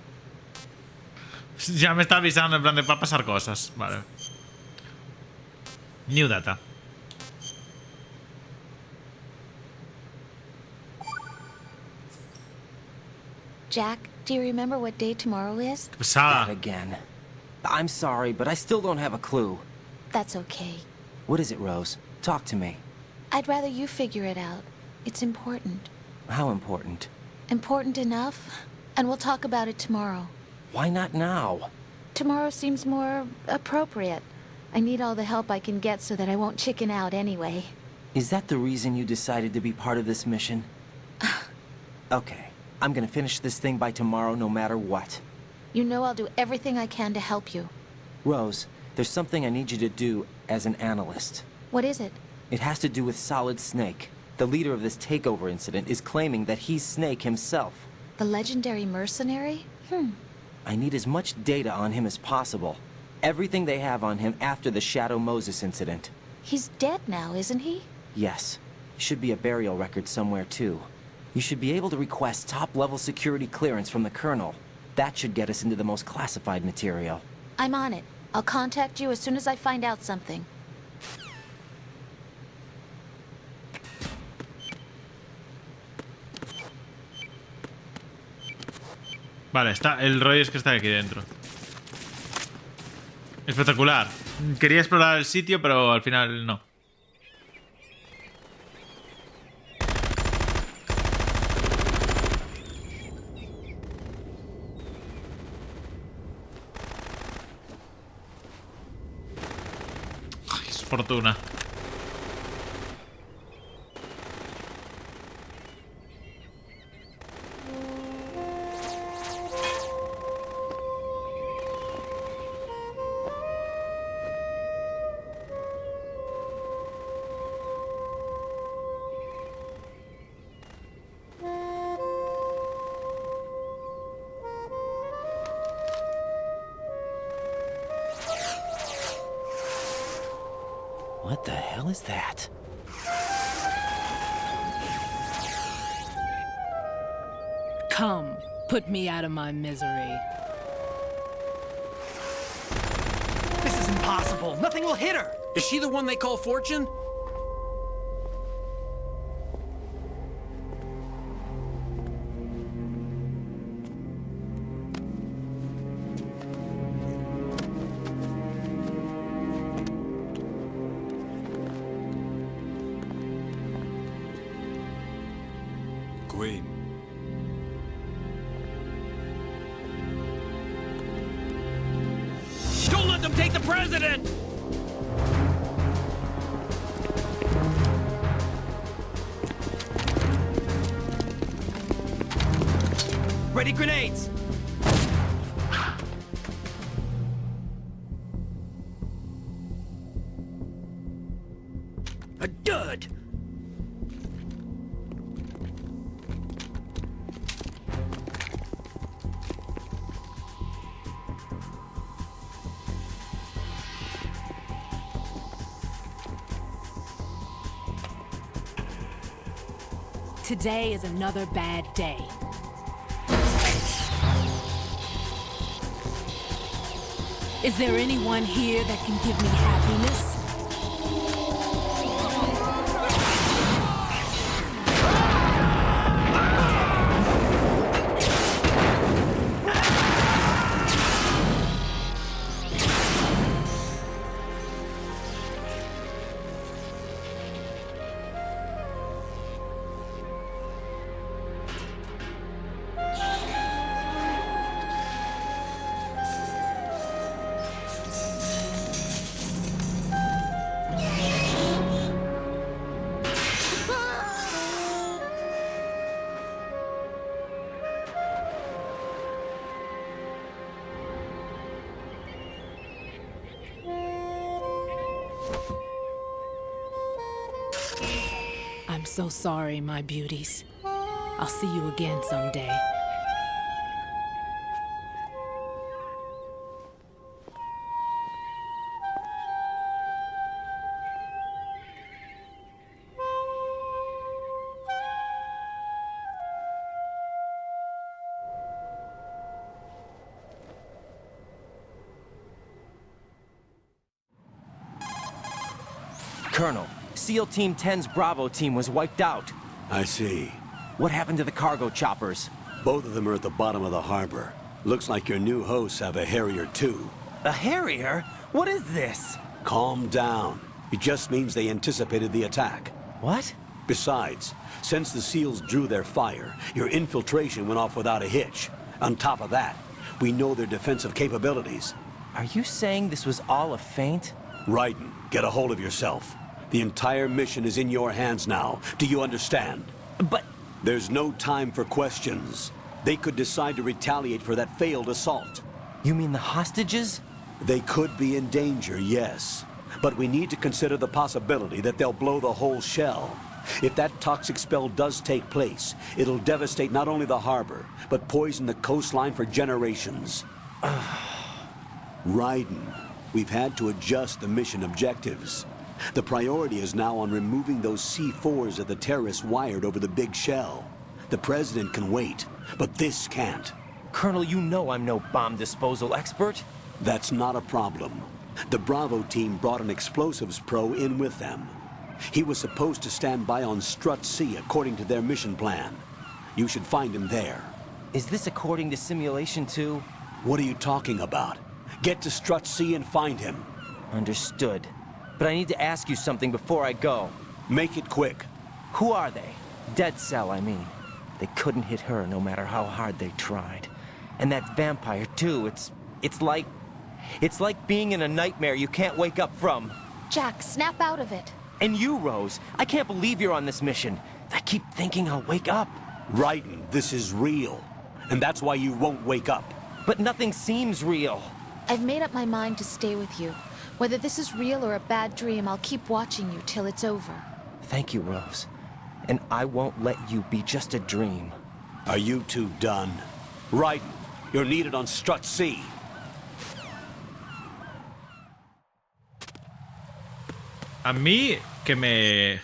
Ya me está avisando en plan de va a pasar cosas. Vale. New data. Jack, do you remember what day tomorrow is? Qué pesada. That again. I'm sorry, but I still don't have a clue. That's okay. What is it, Rose? Talk to me. I'd rather you figure it out. It's important. How important? Important enough? And we'll talk about it tomorrow. Why not now? Tomorrow seems more appropriate. I need all the help I can get so that I won't chicken out anyway. Is that the reason you decided to be part of this mission? Okay. I'm gonna finish this thing by tomorrow no matter what. You know I'll do everything I can to help you. Rose, there's something I need you to do as an analyst. What is it? It has to do with Solid Snake. The leader of this takeover incident is claiming that he's Snake himself. The legendary mercenary? I need as much data on him as possible. Everything they have on him after the Shadow Moses incident. He's dead now, isn't he? Yes. Should be a burial record somewhere, too. You should be able to request top-level security clearance from the Colonel. That should get us into the most classified material. I'm on it. I'll contact you as soon as I find out something. Vale, está. El rollo es que está aquí dentro. Espectacular. Quería explorar el sitio, pero al final no. Ay, es fortuna. What the hell is that? Come, put me out of my misery. This impossible. Nothing will hit her. Is she the one they call Fortune? Queen. Don't let them take the president! Ready grenades. A dud! Today is another bad day. Is there anyone here that can give me happiness? I'm so sorry, my beauties. I'll see you again someday. Colonel, SEAL Team 10's Bravo team was wiped out. I see. What happened to the cargo choppers? Both of them are at the bottom of the harbor. Looks like your new hosts have a Harrier too. A Harrier? What is this? Calm down. It just means they anticipated the attack. What? Besides, since the SEALs drew their fire, your infiltration went off without a hitch. On top of that, we know their defensive capabilities. Are you saying this was all a feint? Raiden, get a hold of yourself. The entire mission is in your hands now. Do you understand? But... There's no time for questions. They could decide to retaliate for that failed assault. You mean the hostages? They could be in danger, yes. But we need to consider the possibility that they'll blow the whole shell. If that toxic spell does take place, it'll devastate not only the harbor, but poison the coastline for generations. Raiden, we've had to adjust the mission objectives. The priority is now on removing those C4s that the terrorists wired over the big shell. The president can wait, but this can't. Colonel, you know I'm no bomb disposal expert. That's not a problem. The Bravo team brought an explosives pro in with them. He was supposed to stand by on Strut C according to their mission plan. You should find him there. Is this according to Simulation 2? What are you talking about? Get to Strut C and find him. Understood. But I need to ask you something before I go. Make it quick. Who are they? Dead Cell, I mean. They couldn't hit her no matter how hard they tried. And that vampire, too, it's like being in a nightmare you can't wake up from. Jack, snap out of it. And you, Rose, I can't believe you're on this mission. I keep thinking I'll wake up. Raiden, this is real. And that's why you won't wake up. But nothing seems real. I've made up my mind to stay with you. Whether this is real or a bad dream, I'll keep watching you till it's over. Thank you, Rose. And I won't let you be just a dream. Are you two done? Raiden, you're needed on Strut C. A mí que me...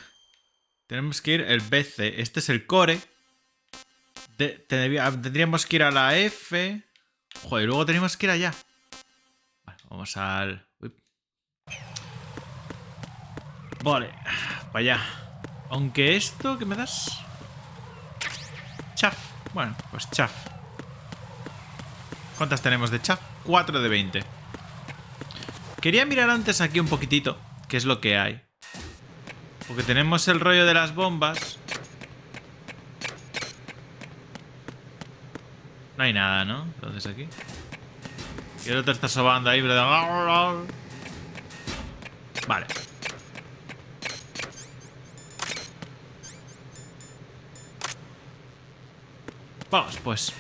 Tenemos que ir el BC. Este es el core. Tendríamos que ir a la F. Joder, luego tenemos que ir allá. Vale, vamos al... Uy, Vale, para allá. Aunque esto, ¿qué me das? Chaf. Bueno, pues chaf. ¿Cuántas tenemos de chaf? 4 de 20. Quería mirar antes aquí un poquitito qué es lo que hay. Porque tenemos el rollo de las bombas. No hay nada, ¿no? Entonces aquí. Y el otro está sobando ahí. Vale. Vamos, pues.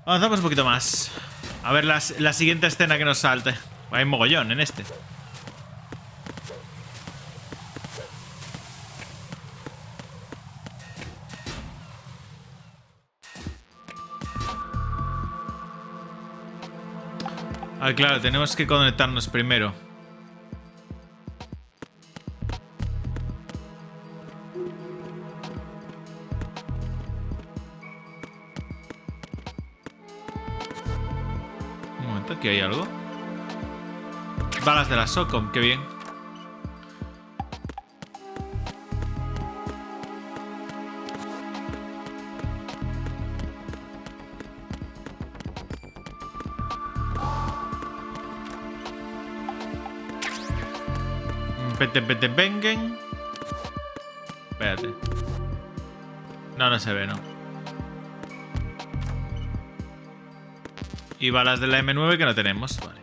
Avanzamos un poquito más. A ver la siguiente escena que nos salte. Hay mogollón en este. Ah, claro, tenemos que conectarnos primero. Un momento, aquí hay algo. Balas de la SOCOM, qué bien. Pete vengen. Espérate. No se ve, no. Y balas de la M9 que no tenemos. Vale.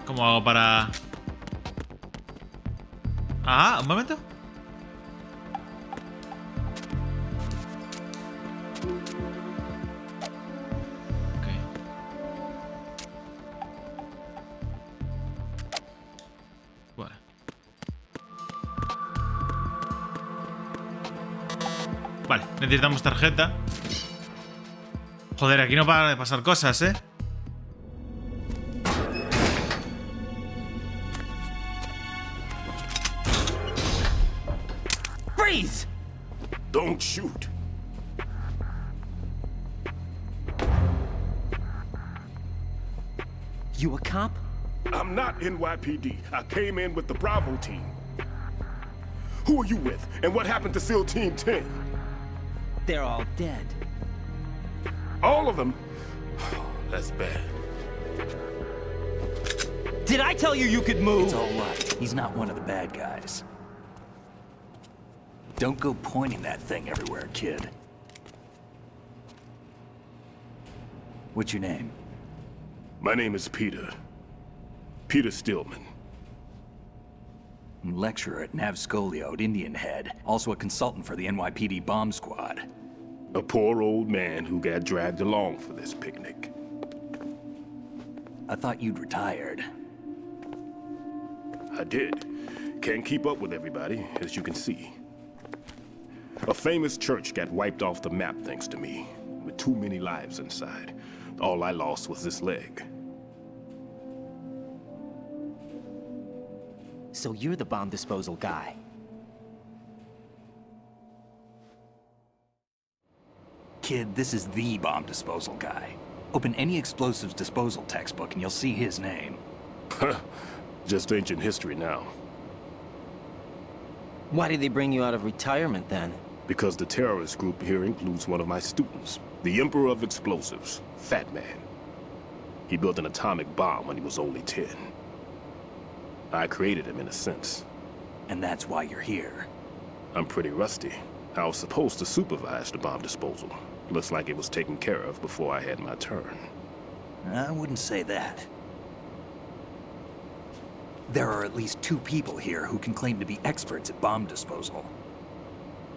¿Cómo hago para...? Ah, un momento. Vale, necesitamos tarjeta. Joder, aquí no para de pasar cosas, ¿eh? Freeze! Don't shoot. You a cop? I'm not NYPD. I came in with the Bravo team. Who are you with? And what happened to SEAL Team 10? They're all dead. All of them? That's bad. Did I tell you could move? It's all right. He's not one of the bad guys. Don't go pointing that thing everywhere, kid. What's your name? My name is Peter. Peter Stillman. Lecturer at Nav Scolio at Indian Head. Also a consultant for the NYPD bomb squad. A poor old man who got dragged along for this picnic. I thought you'd retired. I did. Can't keep up with everybody, as you can see. A famous church got wiped off the map thanks to me, with too many lives inside. All I lost was this leg. So you're the bomb disposal guy. Kid, this is the bomb disposal guy. Open any explosives disposal textbook and you'll see his name. Just ancient history now. Why did they bring you out of retirement then? Because the terrorist group here includes one of my students, the Emperor of Explosives, Fat Man. He built an atomic bomb when he was only 10. I created him in a sense. And that's why you're here. I'm pretty rusty. I was supposed to supervise the bomb disposal. Looks like it was taken care of before I had my turn. I wouldn't say that. There are at least 2 people here who can claim to be experts at bomb disposal.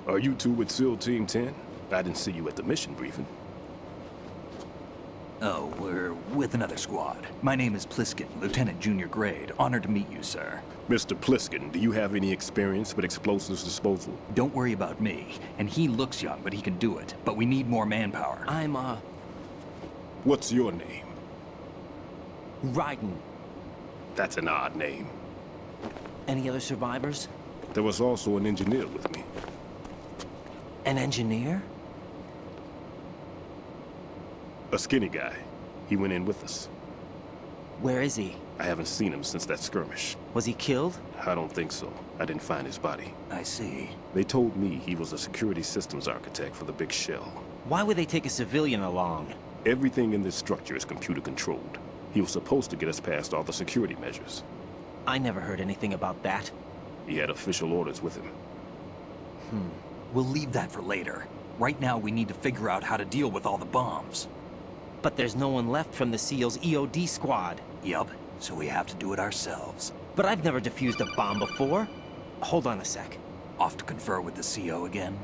Are you two with SEAL Team 10? I didn't see you at the mission briefing. Oh, we're with another squad. My name is Pliskin, Lieutenant Junior Grade. Honored to meet you, sir. Mr. Pliskin, do you have any experience with explosives disposal? Don't worry about me. And he looks young, but he can do it. But we need more manpower. I'm, What's your name? Raiden. That's an odd name. Any other survivors? There was also an engineer with me. An engineer? A skinny guy. He went in with us. Where is he? I haven't seen him since that skirmish. Was he killed? I don't think so. I didn't find his body. I see. They told me he was a security systems architect for the big shell. Why would they take a civilian along? Everything in this structure is computer controlled. He was supposed to get us past all the security measures. I never heard anything about that. He had official orders with him. We'll leave that for later. Right now, we need to figure out how to deal with all the bombs. But there's no one left from the SEAL's EOD squad. Yup, so we have to do it ourselves. But I've never defused a bomb before. Hold on a sec. Off to confer with the CO again?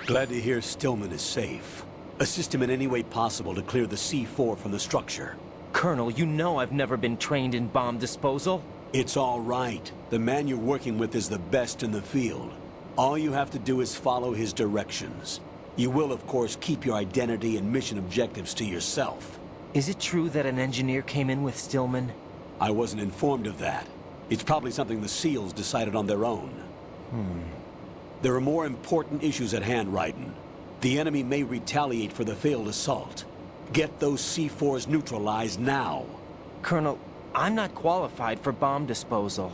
Glad to hear Stillman is safe. Assist him in any way possible to clear the C4 from the structure. Colonel, you know I've never been trained in bomb disposal. It's all right. The man you're working with is the best in the field. All you have to do is follow his directions. You will, of course, keep your identity and mission objectives to yourself. Is it true that an engineer came in with Stillman? I wasn't informed of that. It's probably something the SEALs decided on their own. There are more important issues at hand, Raiden. The enemy may retaliate for the failed assault. Get those C4s neutralized now. Colonel, I'm not qualified for bomb disposal.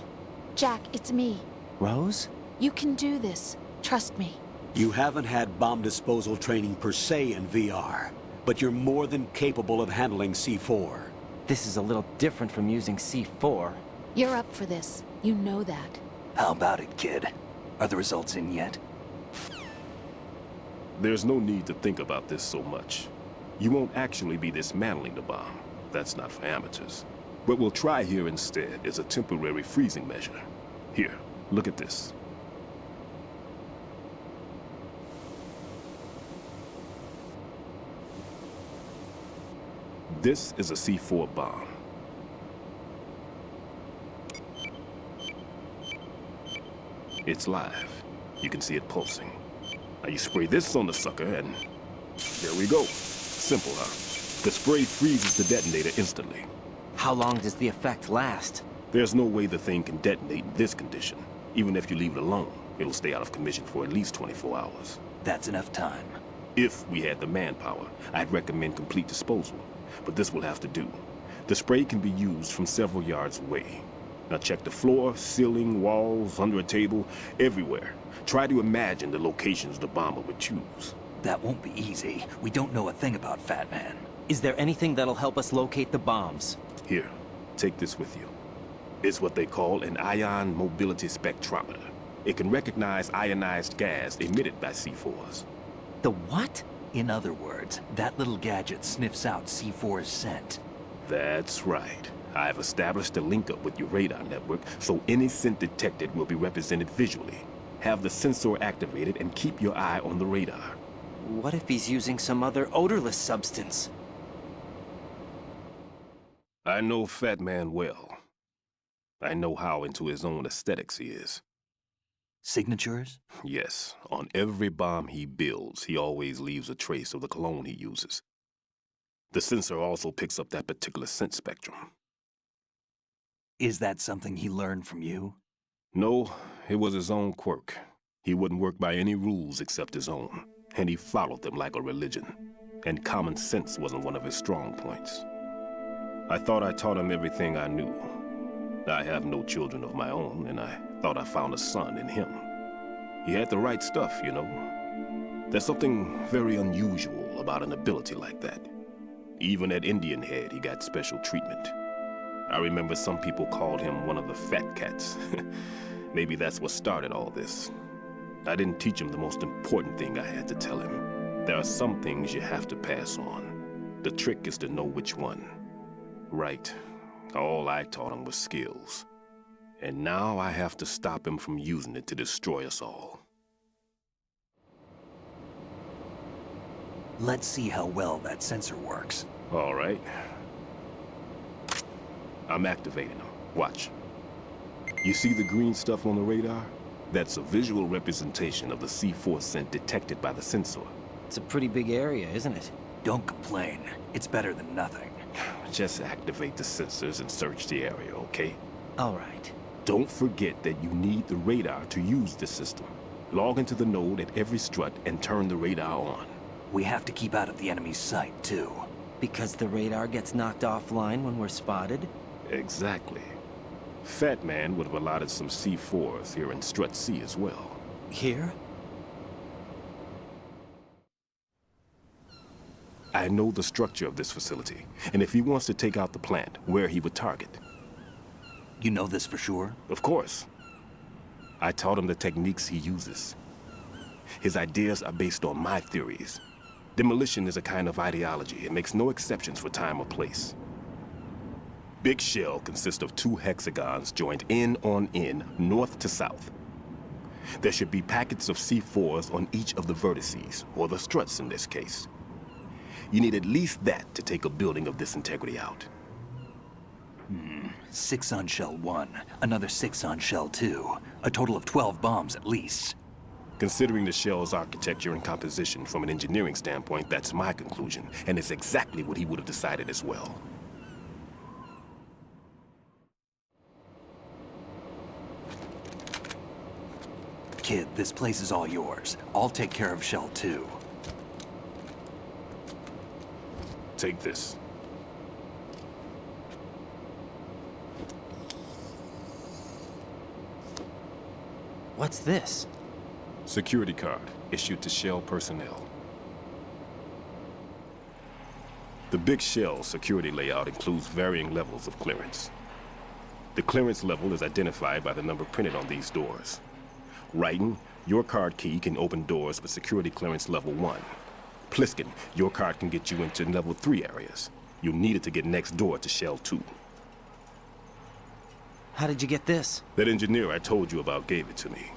Jack, it's me. Rose? You can do this. Trust me. You haven't had bomb disposal training per se in VR, but you're more than capable of handling C4. This is a little different from using C4. You're up for this. You know that. How about it, kid? Are the results in yet? There's no need to think about this so much. You won't actually be dismantling the bomb. That's not for amateurs. What we'll try here instead is a temporary freezing measure. Here, look at this. This is a C4 bomb. It's live. You can see it pulsing. Now you spray this on the sucker and there we go. Simple, huh? The spray freezes the detonator instantly. How long does the effect last? There's no way the thing can detonate in this condition. Even if you leave it alone, it'll stay out of commission for at least 24 hours. That's enough time. If we had the manpower, I'd recommend complete disposal. But this will have to do. The spray can be used from several yards away. Now check the floor, ceiling, walls, under a table, everywhere. Try to imagine the locations the bomber would choose. That won't be easy. We don't know a thing about Fat Man. Is there anything that'll help us locate the bombs? Here, take this with you. It's what they call an ion mobility spectrometer. It can recognize ionized gas emitted by C4s. The what? In other words, that little gadget sniffs out C4's scent. That's right. I've established a link up with your radar network, so any scent detected will be represented visually. Have the sensor activated and keep your eye on the radar. What if he's using some other odorless substance? I know Fat Man well. I know how into his own aesthetics he is. Signatures? Yes, on every bomb he builds, he always leaves a trace of the cologne he uses. The sensor also picks up that particular scent spectrum. Is that something he learned from you? No, it was his own quirk. He wouldn't work by any rules except his own, and he followed them like a religion. And common sense wasn't one of his strong points. I thought I taught him everything I knew. I have no children of my own, and I thought I found a son in him. He had the right stuff, you know. There's something very unusual about an ability like that. Even at Indian Head, he got special treatment. I remember some people called him one of the fat cats. Maybe that's what started all this. I didn't teach him the most important thing I had to tell him. There are some things you have to pass on. The trick is to know which one. Right. All I taught him was skills. And now I have to stop him from using it to destroy us all. Let's see how well that sensor works. All right. I'm activating them. Watch. You see the green stuff on the radar? That's a visual representation of the C4 scent detected by the sensor. It's a pretty big area, isn't it? Don't complain. It's better than nothing. Just activate the sensors and search the area, okay? All right. Don't forget that you need the radar to use the system. Log into the node at every strut and turn the radar on. We have to keep out of the enemy's sight, too. Because the radar gets knocked offline when we're spotted? Exactly. Fat Man would have allotted some C4s here in Strut C as well. Here? I know the structure of this facility, and if he wants to take out the plant, where he would target. You know this for sure? Of course. I taught him the techniques he uses. His ideas are based on my theories. Demolition is a kind of ideology. It makes no exceptions for time or place. Big Shell consists of 2 hexagons joined end on end, north to south. There should be packets of C4s on each of the vertices, or the struts in this case. You need at least that to take a building of this integrity out. 6 on Shell 1, another 6 on Shell 2. A total of 12 bombs at least. Considering the shell's architecture and composition from an engineering standpoint, that's my conclusion, and it's exactly what he would have decided as well. Kid, this place is all yours. I'll take care of Shell 2. Take this. What's this? Security card, issued to Shell personnel. The Big Shell security layout includes varying levels of clearance. The clearance level is identified by the number printed on these doors. Raiden, your card key can open doors with security clearance level 1. Pliskin, your card can get you into level 3 areas. You'll need it to get next door to Shell 2. How did you get this? That engineer I told you about gave it to me.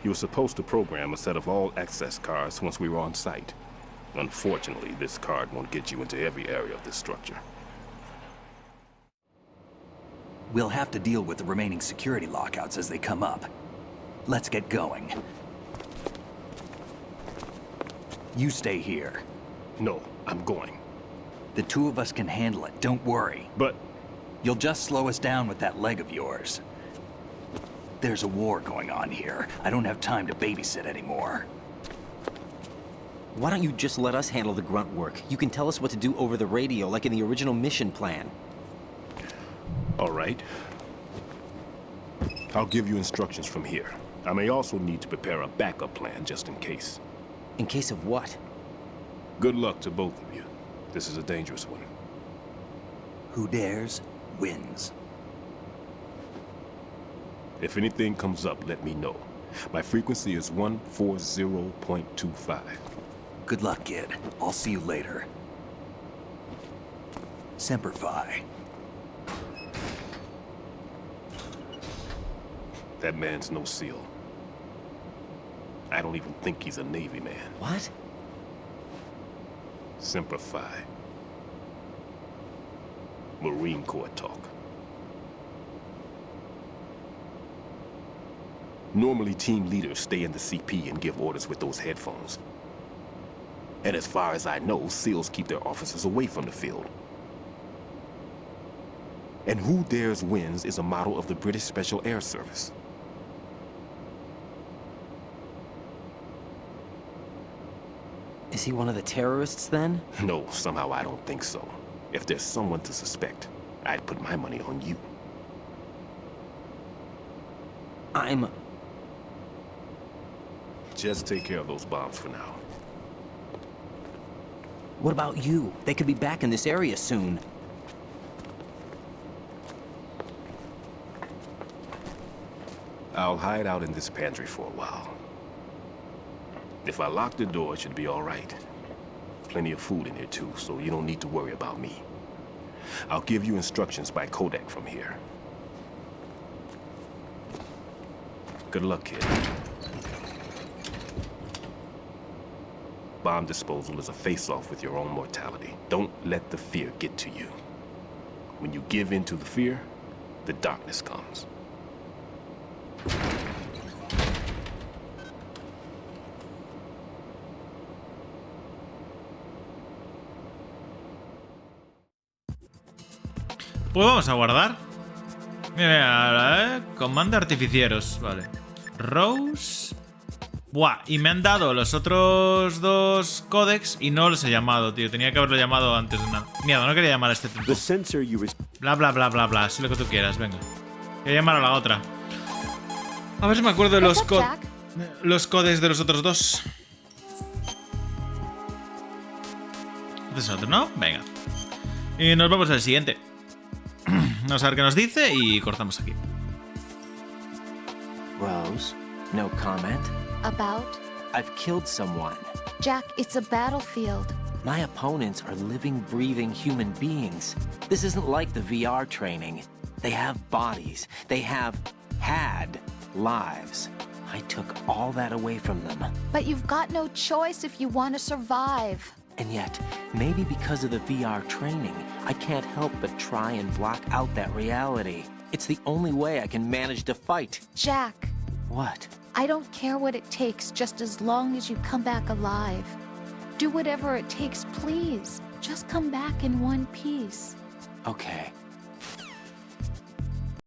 He was supposed to program a set of all-access cards once we were on site. Unfortunately, this card won't get you into every area of this structure. We'll have to deal with the remaining security lockouts as they come up. Let's get going. You stay here. No, I'm going. The 2 of us can handle it, don't worry. But... You'll just slow us down with that leg of yours. There's a war going on here. I don't have time to babysit anymore. Why don't you just let us handle the grunt work? You can tell us what to do over the radio, like in the original mission plan. All right. I'll give you instructions from here. I may also need to prepare a backup plan just in case. In case of what? Good luck to both of you. This is a dangerous one. Who dares, wins. If anything comes up, let me know. My frequency is 140.25. Good luck, kid. I'll see you later. Semper Fi. That man's no SEAL. I don't even think he's a Navy man. What? Semper Fi. Marine Corps talk. Normally, team leaders stay in the CP and give orders with those headphones. And as far as I know, SEALs keep their officers away from the field. And who dares wins is a motto of the British Special Air Service. Is he one of the terrorists, then? No, somehow I don't think so. If there's someone to suspect, I'd put my money on you. Just take care of those bombs for now. What about you? They could be back in this area soon. I'll hide out in this pantry for a while. If I lock the door, it should be all right. Plenty of food in here too, so you don't need to worry about me. I'll give you instructions by codec from here. Good luck, kid. Bomb disposal is a face-off with your own mortality. Don't let the fear get to you. When you give in to the fear, the darkness comes. Pues vamos a guardar. Mira, comando artificieros. Vale. Rose. Buah, y me han dado los otros 2 códex y no los he llamado, tío. Tenía que haberlo llamado antes de nada. Mierda, no quería llamar a este tipo. Bla, bla, bla, bla, bla. Sé lo que tú quieras, venga. Voy a llamar a la otra. A ver si me acuerdo de los códex de los otros 2. Este es otro, ¿no? Venga. Y nos vamos al siguiente. Vamos a ver qué nos dice y cortamos aquí. Rose, no comment? About? I've killed someone. Jack, it's a battlefield. My opponents are living, breathing human beings. This isn't like the VR training. They have bodies. They have had lives. I took all that away from them. But you've got no choice if you want to survive. And yet, maybe because of the VR training, I can't help but try and block out that reality. It's the only way I can manage to fight. Jack. What? I don't care what it takes, just as long as you come back alive. Do whatever it takes, please. Just come back in one piece. Okay.